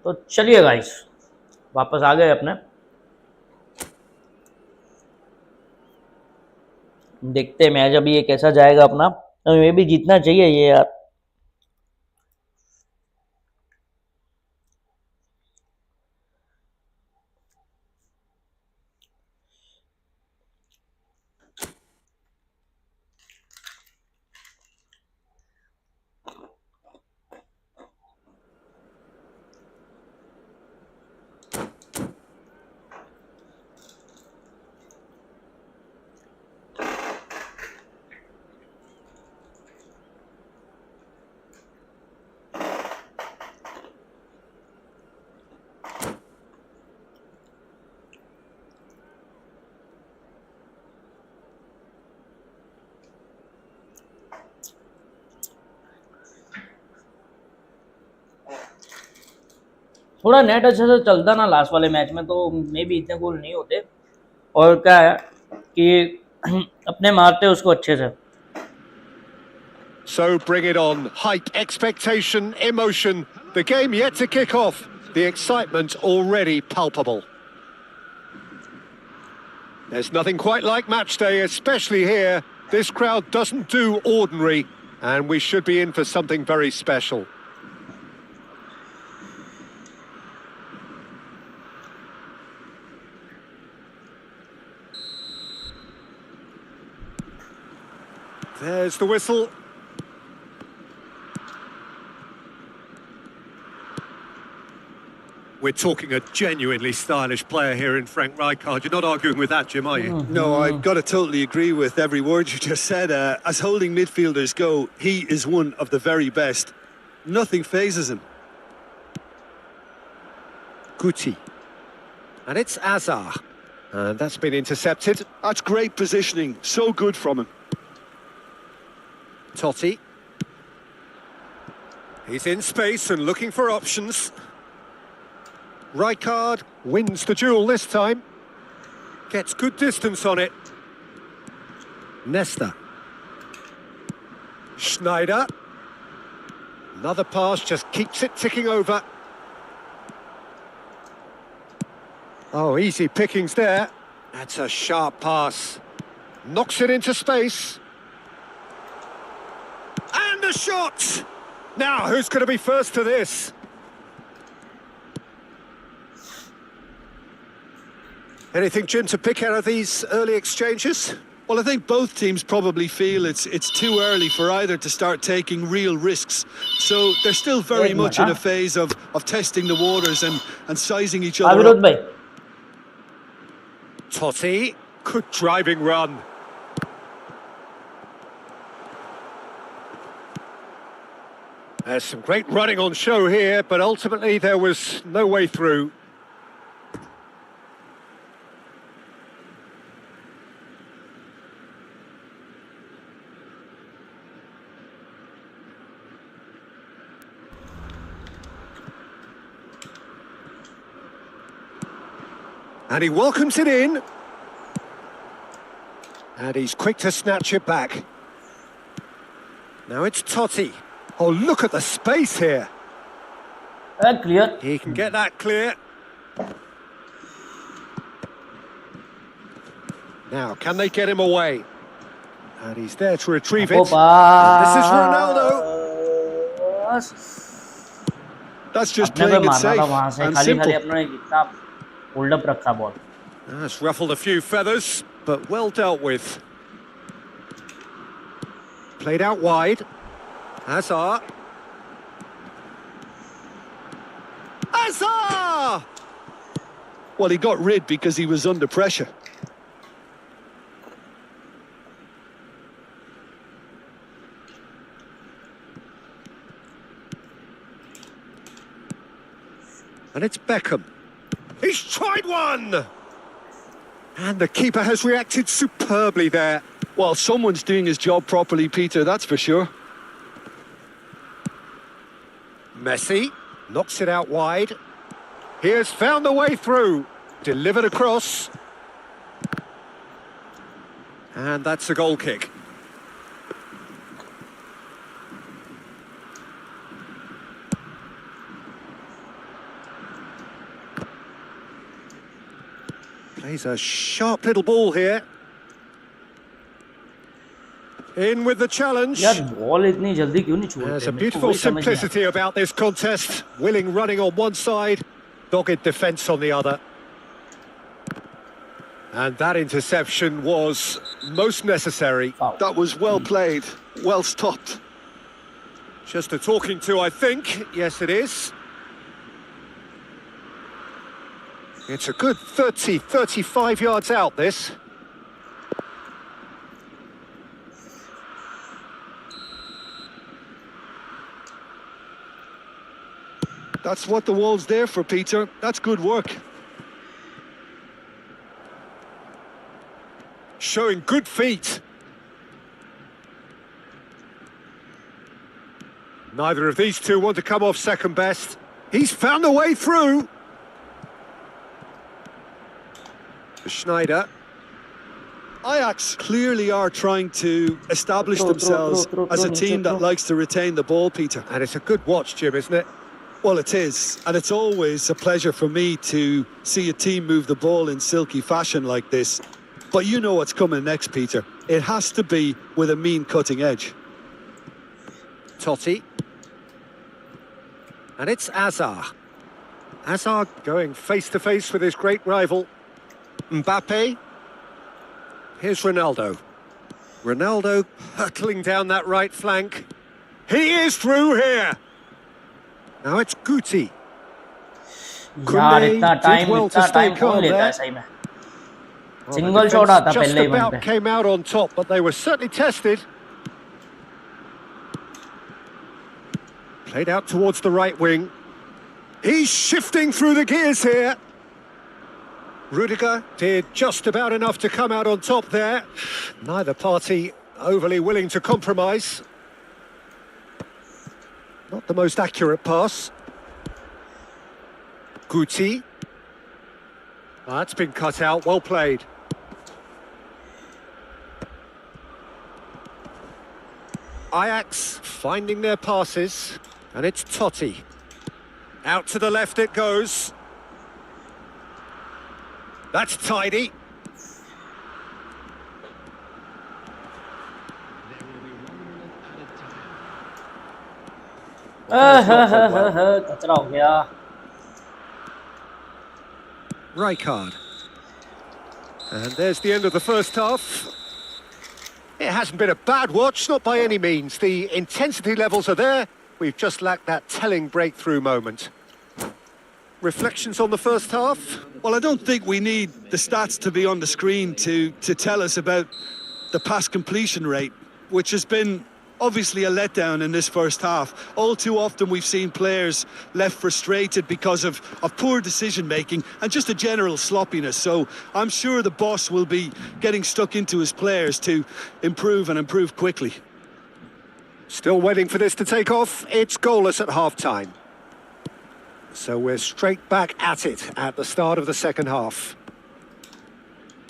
तो चलिए guys, वापस आ गए अपने। देखते हैं match अभी ये कैसा जाएगा अपना। हमें भी जीतना चाहिए ये यार। थोड़ा नेट अच्छे से चलता ना लास्ट वाले मैच में तो मे भी इतने गोल नहीं होते। और क्या है कि अपने मारते उसको अच्छे से। So bring it on. Hype, expectation, emotion. The game yet to kick off. The excitement already palpable. There's nothing quite like match day, especially here. This crowd doesn't do ordinary, and we should be in for something very special. There's the whistle. We're talking a genuinely stylish player here in Frank Rijkaard. You're not arguing with that, Jim, are you? No, I've got to totally agree with every word you just said. As holding midfielders go, he is one of the very best. Nothing phases him. Guti. And it's Azar. And that's been intercepted. That's great positioning. So good from him. Totti. He's in space and looking for options. Rijkaard wins the duel this time. Gets good distance on it. Nesta. Schneider. Another pass, just keeps it ticking over. Oh, easy pickings there. That's a sharp pass. Knocks it into space. And a shot! Now, who's going to be first to this? Anything, Jim, to pick out of these early exchanges? Well, I think both teams probably feel it's too early for either to start taking real risks. So they're still very much in a phase of testing the waters and sizing each other up. Totti, good driving run. There's some great running on show here, but ultimately there was no way through. And he welcomes it in. And he's quick to snatch it back. Now it's Totti. Oh, look at the space here. Clear. He can get that clear. Now, can they get him away? And he's there to retrieve it. And this is Ronaldo. That's just playing it safe and simple. Hold up रखा ball. That's ruffled a few feathers, but well dealt with. Played out wide. Hazard. Hazard! Well, he got rid because he was under pressure. And it's Beckham. He's tried one! And the keeper has reacted superbly there. Well, someone's doing his job properly, Peter, that's for sure. Messi knocks it out wide. He has found the way through. Delivered across. And that's a goal kick. Plays a sharp little ball here. In with the challenge. यार ball इतनी जल्दी क्यों नहीं छोड़ते? There's a मेरे को beautiful वही समझ नहीं आता। simplicity about this contest. Willing running on one side, dogged defence on the other. And that interception was most necessary. Foul. That was well played, well stopped. Just a talking to, I think. Yes, it is. It's a good 30, 35 yards out, this. That's what the wall's there for, Peter. That's good work. Showing good feet. Neither of these two want to come off second best. He's found a way through. Schneider. Ajax clearly are trying to establish themselves as a team that likes to retain the ball, Peter. And it's a good watch, Jim, isn't it? Well, it is, and it's always a pleasure for me to see a team move the ball in silky fashion like this. But you know what's coming next, Peter. It has to be with a mean cutting edge. Totti. And it's Azar. Azar going face-to-face with his great rival. Mbappe. Here's Ronaldo. Ronaldo hurtling down that right flank. He is through here. Now it's Guti. यार इतना time कौन लेता है there. सही में? Well, Single the shot defence आता just पहले ही वहीं about पे। came out on top, but they were certainly tested. Played out towards the right wing. He's shifting through the gears here. Rudiger did just about enough to come out on top there. Neither party overly willing to compromise. Not the most accurate pass. Guti. That's been cut out, well played. Ajax finding their passes, and it's Totti. Out to the left it goes. That's tidy. कचरा हो गया। Rijkaard. And there's the end of the first half. It hasn't been a bad watch, not by any means. The intensity levels are there. We've just lacked that telling breakthrough moment. Reflections on the first half? Well, I don't think we need the stats to be on the screen to tell us about the pass completion rate, which has been obviously a letdown in this first half. All too often we've seen players left frustrated because of poor decision-making and just a general sloppiness. So I'm sure the boss will be getting stuck into his players to improve and improve quickly. Still waiting for this to take off. It's goalless at half-time. So we're straight back at it at the start of the second half.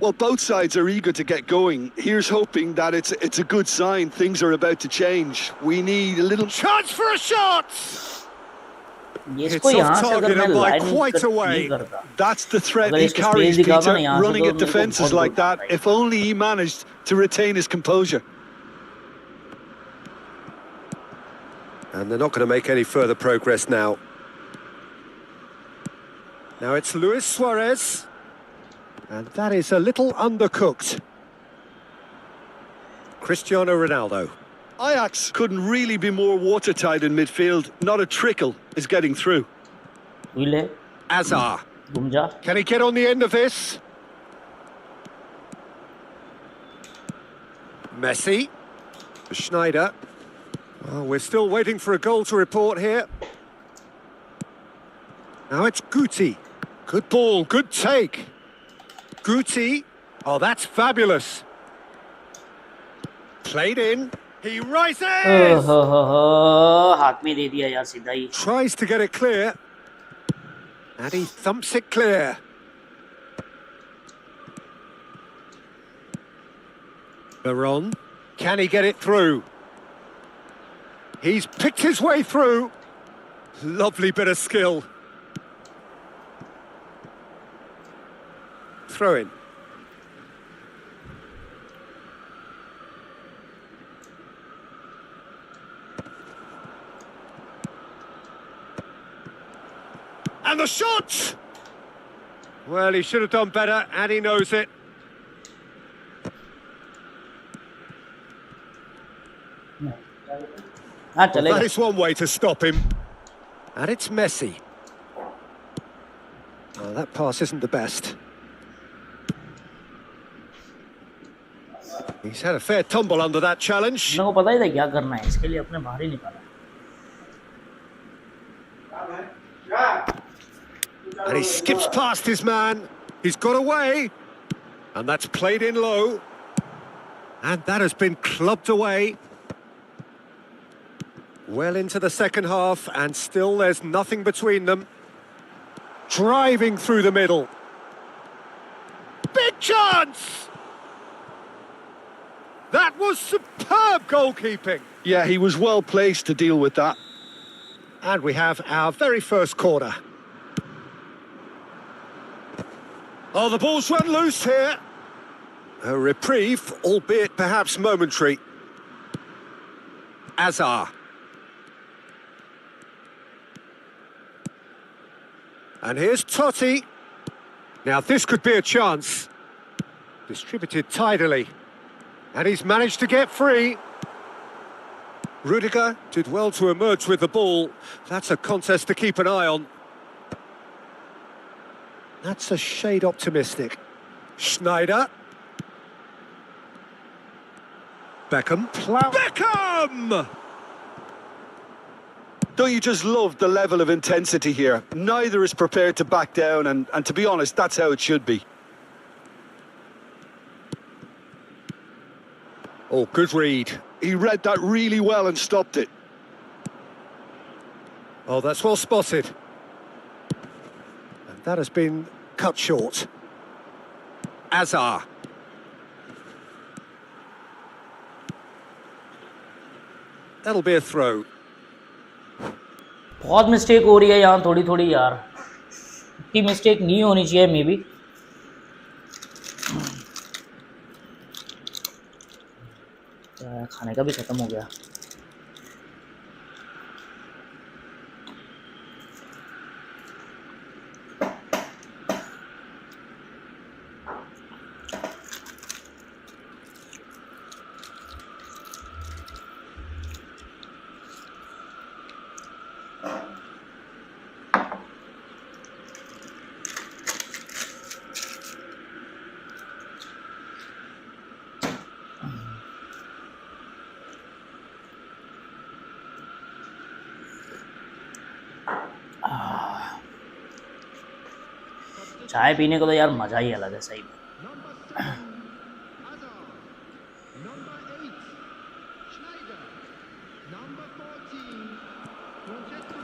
Well, both sides are eager to get going. Here's hoping that it's a good sign. Things are about to change. We need a little chance for a shot. It's off target and by quite a way. That's the threat he carries, Peter, running at defences like that. If only he managed to retain his composure. And they're not going to make any further progress now. Now it's Luis Suarez. And that is a little undercooked. Cristiano Ronaldo. Ajax couldn't really be more watertight in midfield. Not a trickle is getting through. Azar. Can he get on the end of this? Messi. Schneider. Oh, we're still waiting for a goal to report here. Now it's Guti. Good ball, good take. Guti. Oh, that's fabulous. Played in. He rises! हाथ में दे दिया यार सीधा ही. Tries to get it clear. And he thumps it clear. Baron. Can he get it through? He's picked his way through. Lovely bit of skill. throw in. And the shot! Well, he should have done better, and he knows it. हाँ Well, चलेगा. that is one way to stop him. And it's Messi. Oh, that pass isn't the best. He's had a fair tumble under that challenge. मेरे को पता ही था क्या करना है, इसके लिए अपने बाहर ही निकाला. And he skips past his man. He's got away. And that's played in low. And that has been clubbed away. Well into the second half, and still there's nothing between them. Driving through the middle. Big chance! That was superb goalkeeping. Yeah, he was well placed to deal with that. And we have our very first corner. Oh, the ball's run loose here. A reprieve, albeit perhaps momentary. Azar. And here's Totti. Now this could be a chance. Distributed tidily. And he's managed to get free. Rudiger did well to emerge with the ball. That's a contest to keep an eye on. That's a shade optimistic. Schneider. Beckham. Beckham! Don't you just love the level of intensity here? Neither is prepared to back down, and to be honest, that's how it should be. Oh, good read. He read that really well and stopped it. Oh, that's well spotted. And that has been cut short. Azar. That'll be a throw. बहुत mistake हो रही है यहाँ थोड़ी थोड़ी यार. इतनी mistake नहीं होनी चाहिए मे बी. खाने का भी खत्म हो गया. चाय पीने को तो यार मज़ा ही अलग है सही में.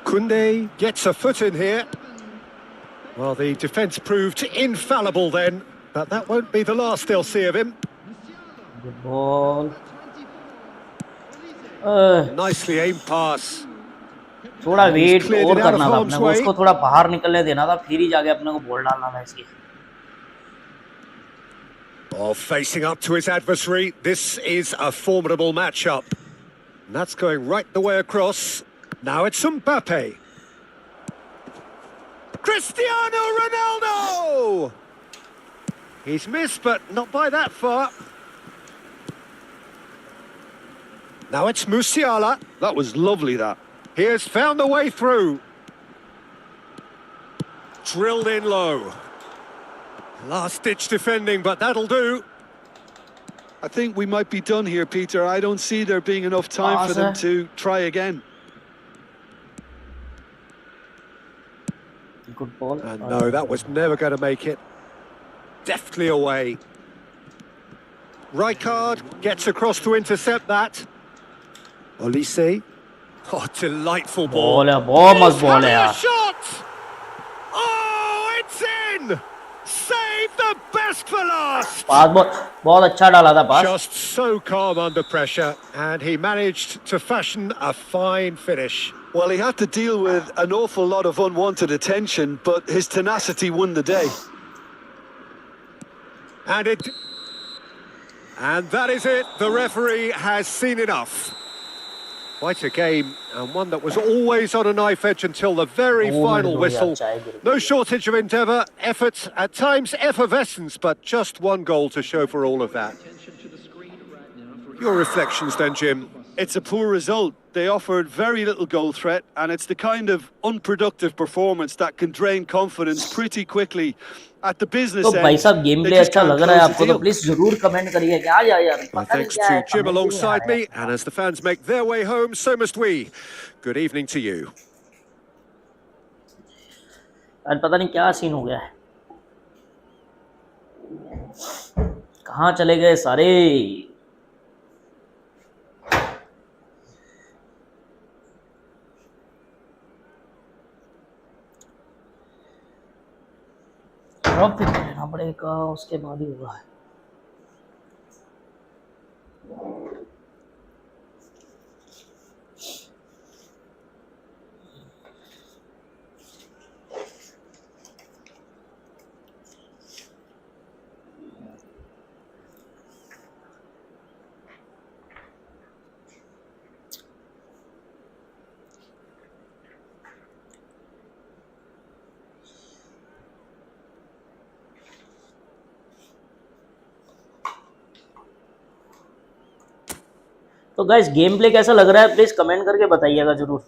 Koundé gets a foot in here. Well, the defence proved infallible then, but that won't be the last they'll see of him. Good ball. Nicely aimed pass. थोड़ा वेट और करना था अपने को, उसको थोड़ा बाहर निकलने देना था, फिर ही जाके अपने को बॉल डालना था इसकी. Oh, facing up to his adversary, this is a formidable matchup. And that's going right the way across. Now it's Mbappe. Cristiano Ronaldo! He's missed, but not by that far. Now it's Musiala. That was lovely, that. He has found a way through. Drilled in low. Last-ditch defending, but that'll do. I think we might be done here, Peter. I don't see there being enough time for them to try again. Good ball. And no, that was never going to make it. Deftly away. Rijkaard gets across to intercept that. Olise. Oh, delightful ball. बहुत मस्त ball है यार. Shot! Oh, it's in! Save the best for last! पास बहुत अच्छा डाला था पास. Just so calm under pressure, and he managed to fashion a fine finish. Well, he had to deal with an awful lot of unwanted attention, but his tenacity won the day. And that is it. The referee has seen enough. Quite a game, and one that was always on a knife edge until the very final whistle. No shortage of endeavour, effort, at times effervescence, but just one goal to show for all of that. Your reflections then, Jim? It's a poor result. They offered very little goal threat, and it's the kind of unproductive performance that can drain confidence pretty quickly. At the business तो भाई साहब game play अच्छा लग रहा है आपको तो please जरूर कमेंट करिए कि आ जा यार पता नहीं Thanks क्या है to Jim alongside me, and as the fans make their way home, so must we. Good evening to you. आज पता नहीं क्या सीन हो गया है, कहाँ चले गए सारे। ड्रॉप भी करना पड़ेगा, उसके बाद ही होगा। तो गाइस गेम प्ले कैसा लग रहा है प्लीज कमेंट करके बताइएगा जरूर।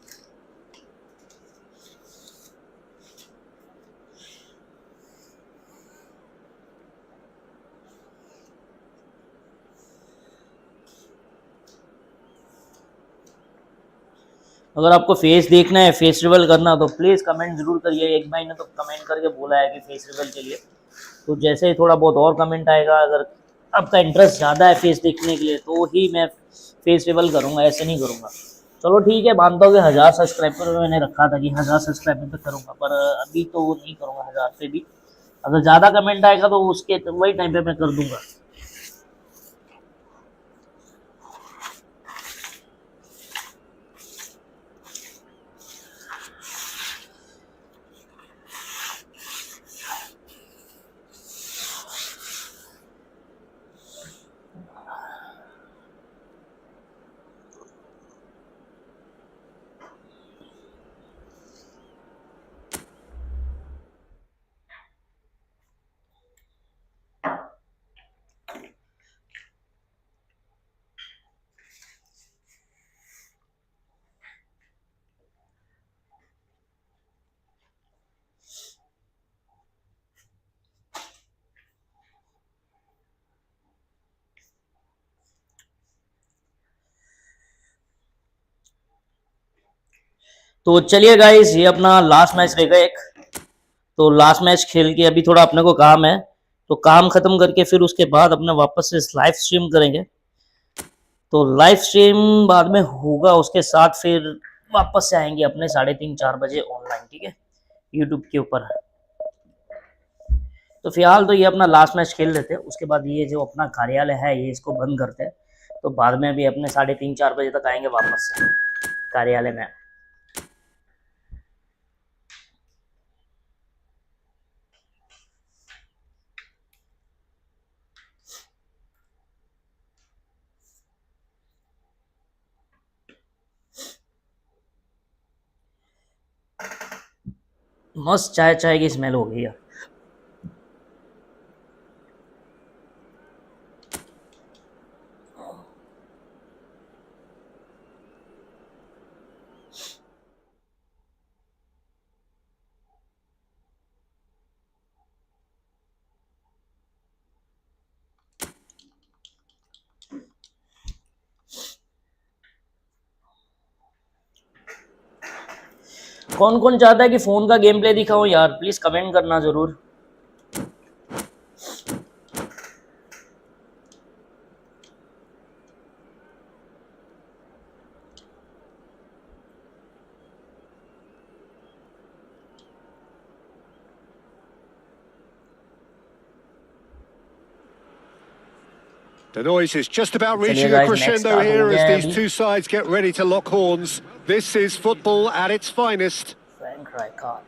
अगर आपको फेस देखना है, फेस रिवील करना, तो प्लीज़ कमेंट ज़रूर करिए। एक भाई ने तो कमेंट करके बोला है कि फेस रिवील के लिए, तो जैसे ही थोड़ा बहुत और कमेंट आएगा, अगर आपका इंटरेस्ट ज़्यादा है फेस देखने के लिए, तो ही मैं फेस रिवील करूँगा, ऐसे नहीं करूँगा। चलो ठीक है, मानता हूँ कि 1000 सब्सक्राइबर मैंने रखा था कि 1000 सब्सक्राइबर पे करूँगा, पर अभी तो नहीं करूँगा 1000 पे भी। अगर ज़्यादा कमेंट आएगा तो उसके वही टाइम पे मैं कर दूँगा। तो चलिए गाइस, ये अपना लास्ट मैच रहेगा एक, तो लास्ट मैच खेल के अभी थोड़ा अपने को काम है, तो काम खत्म करके फिर उसके बाद अपने वापस से लाइव स्ट्रीम करेंगे। तो लाइव स्ट्रीम बाद में होगा, उसके साथ फिर वापस से आएंगे अपने 3:30-4 बजे ऑनलाइन, ठीक है, यूट्यूब के ऊपर। तो फिलहाल तो ये अपना लास्ट मैच खेल लेते हैं, उसके बाद ये जो अपना कार्यालय है ये इसको बंद करते हैं, तो बाद में भी अपने 3:30-4 बजे तक आएंगे वापस से कार्यालय में। मस्त चाय चाय की स्मेल हो गई है। कौन कौन चाहता है कि फोन का गेम प्ले दिखाऊं यार, प्लीज कमेंट करना जरूर। The noise is just about reaching a crescendo here as these two sides get ready to lock horns. This is football at its finest. Frank Rijkaard.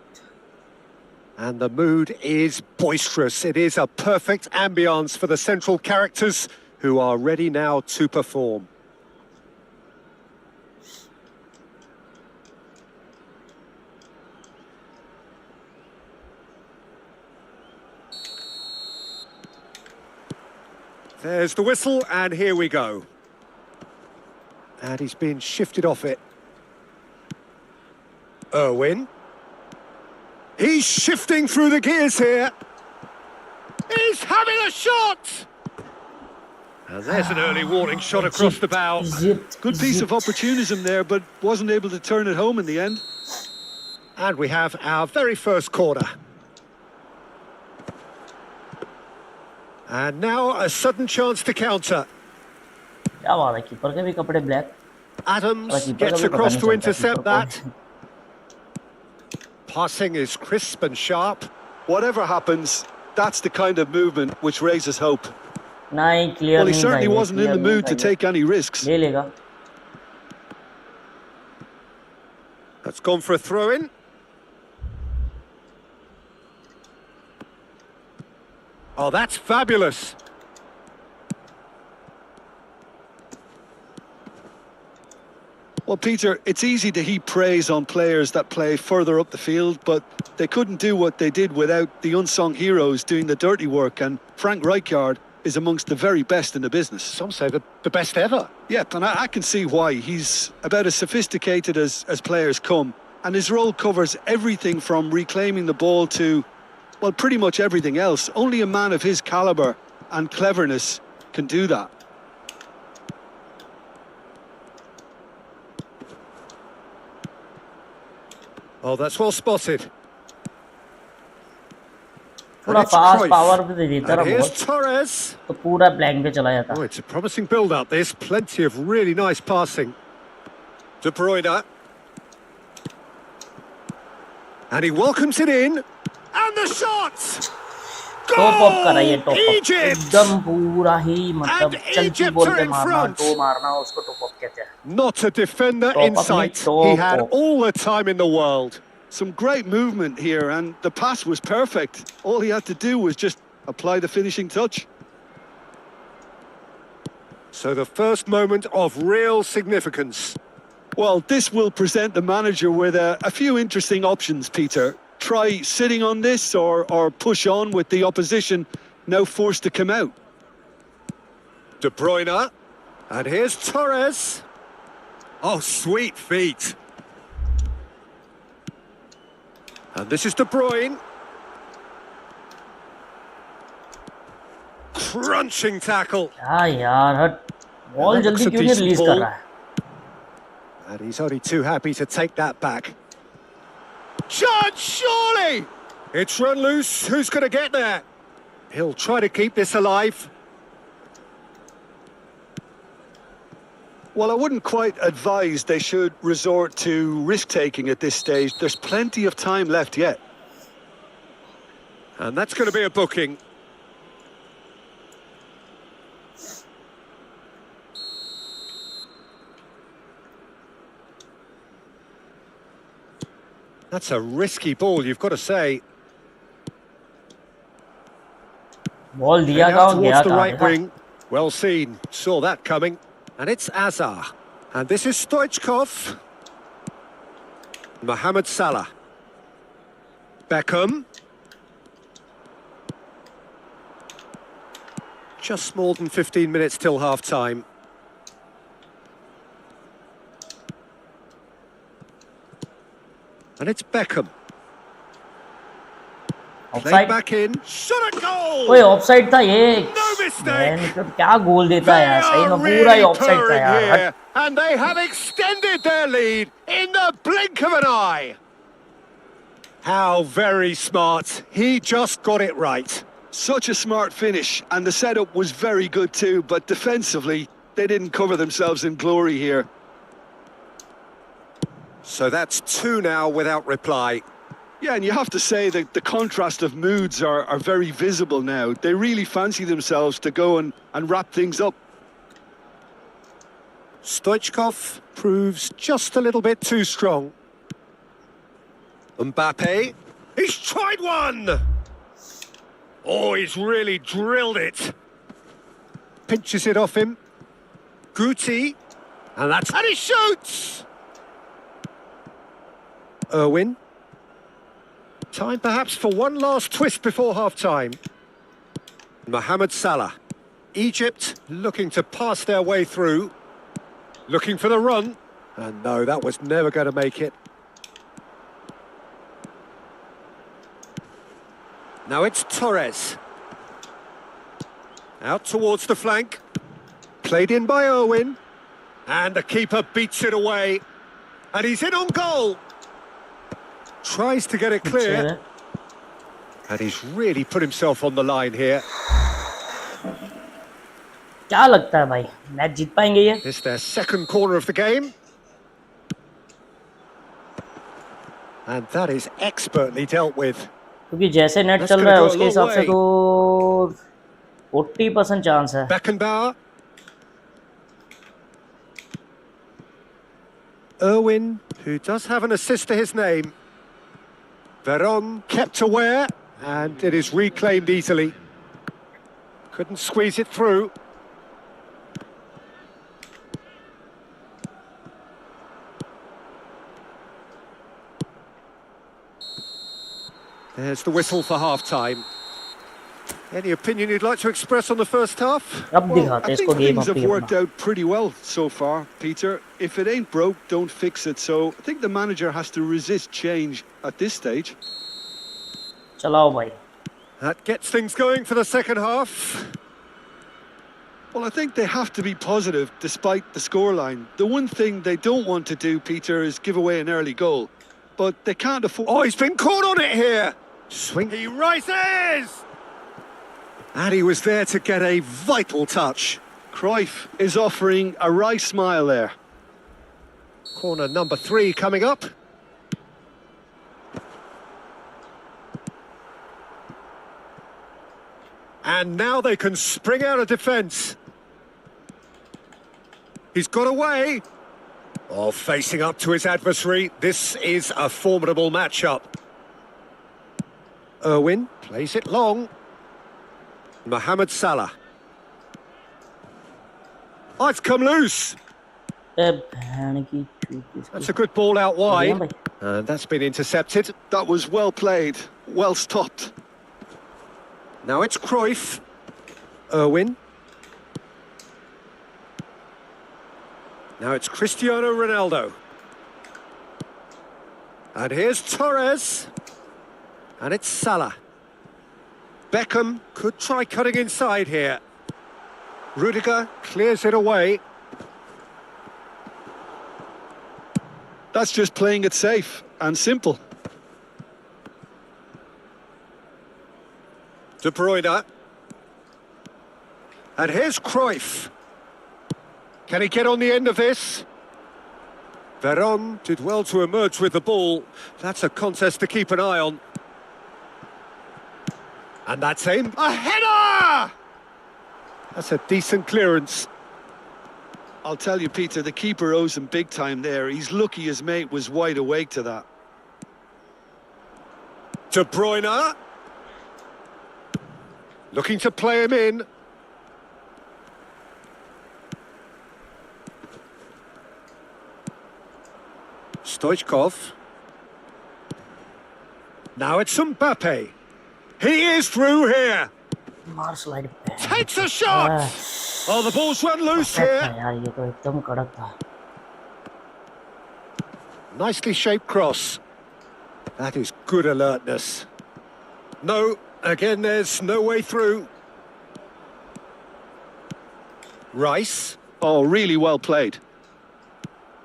And the mood is boisterous. It is a perfect ambience for the central characters who are ready now to perform. There's the whistle, and here we go. And he's been shifted off it. Irwin. He's shifting through the gears here. He's having a shot! And there's an early warning shot across the bow. Good piece of opportunism there, but wasn't able to turn it home in the end. And we have our very first corner. And now a sudden chance to counter. क्या बात है, keeper के भी कपड़े black. Adams gets across to intercept that. Passing is crisp and sharp. Whatever happens, that's the kind of movement which raises hope. नहीं, clear Well, he नहीं certainly था ये, wasn't in the clear नहीं mood था to ये। take any risks. ले लेगा। That's gone for a throw-in. Oh, that's fabulous. Well, Peter, it's easy to heap praise on players that play further up the field, but they couldn't do what they did without the unsung heroes doing the dirty work, and Frank Rijkaard is amongst the very best in the business. Some say the best ever. Yep, and I can see why. He's about as sophisticated as players come, and his role covers everything from reclaiming the ball to, well, pretty much everything else. Only a man of his calibre and cleverness can do that. Oh, that's well spotted. थोड़ा fast power भी दे देता And है here's बहुत, Torres. तो पूरा blank पे चला जाता। Oh, it's a promising build-up, this. Plenty of really nice passing. De Bruyne. And he welcomes it in. And the shot! Top up करा ये, टॉप अप Egypt! एकदम पूरा ही, मतलब And चलती Egypt बॉल are पे in मारना, front. To मारना, उसको टॉप अप कहते हैं। Not a defender Top in up, sight. top He had up. all the time in the world. Some great movement here, and the pass was perfect. All he had to do was just apply the finishing touch. So the first moment of real significance. Well, this will present the manager with a few interesting options, Peter. Try sitting on this or push on with the opposition now forced to come out. De Bruyne. And here's Torres. Oh, sweet feet. And this is De Bruyne. Crunching tackle. क्या यार, हट, ball that looks जल्दी a क्यों नहीं decent release ball. कर रहा है? And he's only too happy to take that back. Chance, surely! It's run loose. Who's going to get there? He'll try to keep this alive. Well, I wouldn't quite advise they should resort to risk-taking at this stage. There's plenty of time left yet. And that's going to be a booking. That's a risky ball, you've got to say. Ball दिया And कहाँ, out गया towards the कहाँ, right देखा? wing. Well seen. Saw that coming. And it's Azar. And this is Stoichkov. Mohamed Salah. Beckham. Just more than 15 minutes till half-time. And it's Beckham. Played offside, back in. Shot a goal! ओए offside था ये। No mistake. मैं मतलब क्या गोल देता है They यार, सही are में पूरा ही really ऑफसाइड था purring यार। हट। here, and they have extended their lead in the blink of an eye. How very smart. He just got it right. Such a smart finish, and the setup was very good too, but defensively, they didn't cover themselves in glory here. So that's two now without reply. Yeah, and you have to say that the contrast of moods are very visible now. They really fancy themselves to go and wrap things up. Stoichkov proves just a little bit too strong. Mbappe. He's tried one! Oh, he's really drilled it. Pinches it off him. Guti. And he shoots! Irwin. Time perhaps for one last twist before half-time. Mohamed Salah. Egypt looking to pass their way through. Looking for the run. And no, that was never going to make it. Now it's Torres. Out towards the flank. Played in by Irwin. And the keeper beats it away. And he's in on goal. Tries to get it clear. And he's really put himself on the line here. क्या लगता है भाई match जीत पाएंगे ये? It's their second corner of the game. And that is expertly dealt with. क्योंकि जैसे net चल रहा है उसके हिसाब से तो 40% चांस है. Beckenbauer. Irwin, who does have an assist to his name. Veron kept aware, and it is reclaimed easily. Couldn't squeeze it through. There's the whistle for half-time. Any opinion you'd like to express on the first half? Well, I think things have worked out pretty well so far, Peter. If it ain't broke, don't fix it. So I think the manager has to resist change at this stage. चलाओ भाई. That gets things going for the second half. Well, I think they have to be positive despite the scoreline. The one thing they don't want to do, Peter, is give away an early goal. But they can't afford... Oh, he's been caught on it here! Swing. He rises! And he was there to get a vital touch. Cruyff is offering a wry smile there. Corner number 3 coming up. And now they can spring out of defence. He's got away. Oh, facing up to his adversary. This is a formidable matchup. Irwin plays it long. Mohamed Salah. Oh, it's come loose. That's a good ball out wide. And that's been intercepted. That was well played, well stopped. Now it's Cruyff. Irwin. Now it's Cristiano Ronaldo. And here's Torres. And it's Salah. Beckham could try cutting inside here. Rudiger clears it away. That's just playing it safe and simple. De Bruyne. And here's Cruyff. Can he get on the end of this? Veron did well to emerge with the ball. That's a contest to keep an eye on. And that's aimed. A header! That's a decent clearance. I'll tell you, Peter, the keeper owes him big time there. He's lucky his mate was wide awake to that. De Bruyne. Looking to play him in. Stoichkov. Now it's Mbappe. He is through here. Takes a shot. Oh, the ball's run loose here. Nicely shaped cross. That is good alertness. No, again, there's no way through. Rice. Oh, really well played.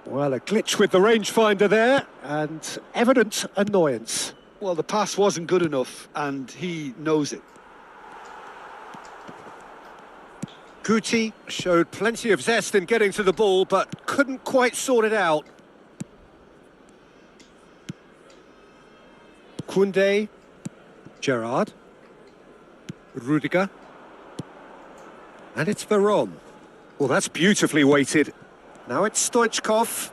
Well, a glitch with the rangefinder there, and evident annoyance. Well, the pass wasn't good enough, and he knows it. Guti showed plenty of zest in getting to the ball, but couldn't quite sort it out. Koundé, Gerrard, Rudiger, and it's Veron. Well, that's beautifully weighted. Now it's Stoichkov.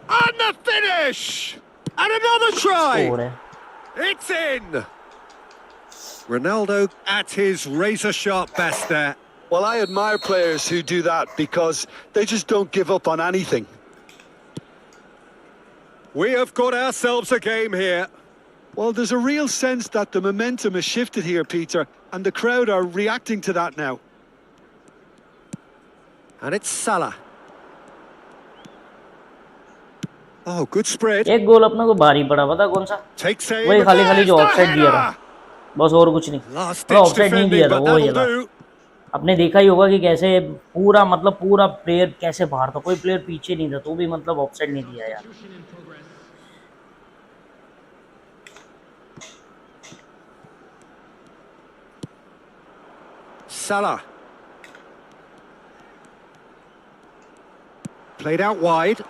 And the finish! And another try! It's in! Ronaldo at his razor-sharp best there. Well, I admire players who do that because they just don't give up on anything. We have got ourselves a game here. Well, there's a real sense that the momentum has shifted here, Peter, and the crowd are reacting to that now. And it's Salah. Oh, good spread. एक गोल अपने को भारी पड़ा, पता कौन सा? Takes aim. वही खाली जो ऑफसाइड दिया था, बस और कुछ नहीं। Last ऑफसाइड नहीं दिया था, वो ये था। आपने देखा ही होगा कि कैसे पूरा पूरा प्लेयर कैसे बाहर था, कोई प्लेयर पीछे नहीं था, तो भी ऑफसाइड नहीं दिया यार। Salah. Played out wide.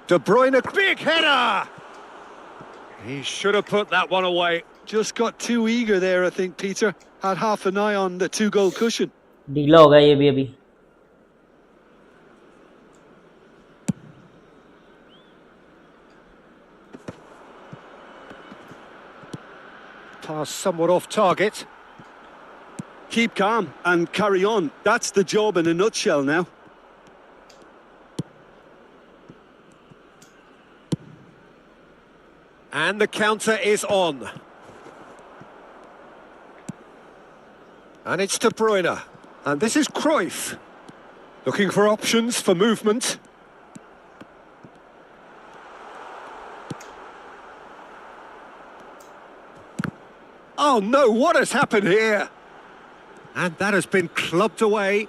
De Bruyne, big header! He should have put that one away. Just got too eager there, I think, Peter. Had half an eye on the 2-goal cushion. ढीला हो गया ये भी अभी। Pass somewhat off target. Keep calm and carry on. That's the job in a nutshell now. And the counter is on. And it's De Bruyne. And this is Cruyff. Looking for options for movement. Oh no, what has happened here? And that has been clubbed away.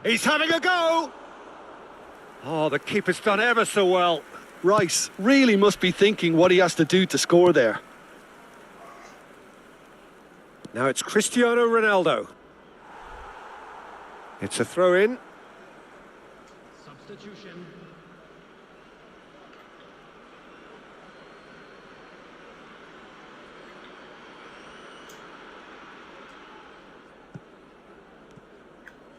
He's having a go! Oh, the keeper's done ever so well. Rice really must be thinking what he has to do to score there. Now it's Cristiano Ronaldo. It's a throw-in. Substitution.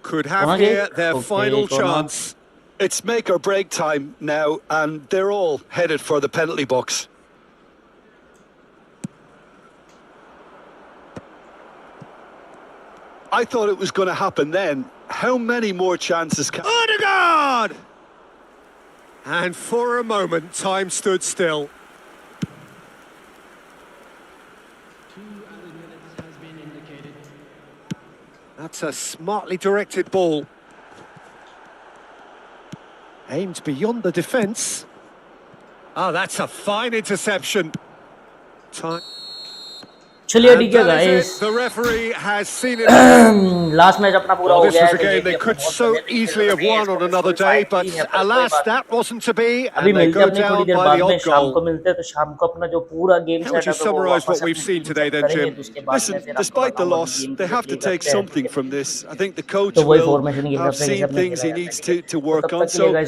Could have here their final chance. It's make or break time now, and they're all headed for the penalty box. I thought it was going to happen then. How many more chances can... Odegaard! And for a moment, time stood still. 2 added minutes has been indicated. That's a smartly directed ball. Aimed beyond the defence. Oh, that's a fine interception. Time. चलिए ठीक है guys, The referee has seen it. Last match अपना पूरा हो This गया was है। a game they could so easily have won on another day, but alas, that wasn't to be, अभी and they मिलते go अपनी थोड़ी down देर by बाद the में, odd शाम को goal. मिलते हैं, तो शाम को अपना जो पूरा game How would you set है वो summarise वापस what we've अपनी seen today then, करेंगे, Jim? तो उसके बाद में Listen, फिर आपको despite the बताऊंगा loss, गेम they की have to प्ले take करते हैं। something from this. I think the coach तो वही will फॉर्मेशन के हिसाब have से seen हमने things खेला he है। needs to work तब on. तक के लिए So guys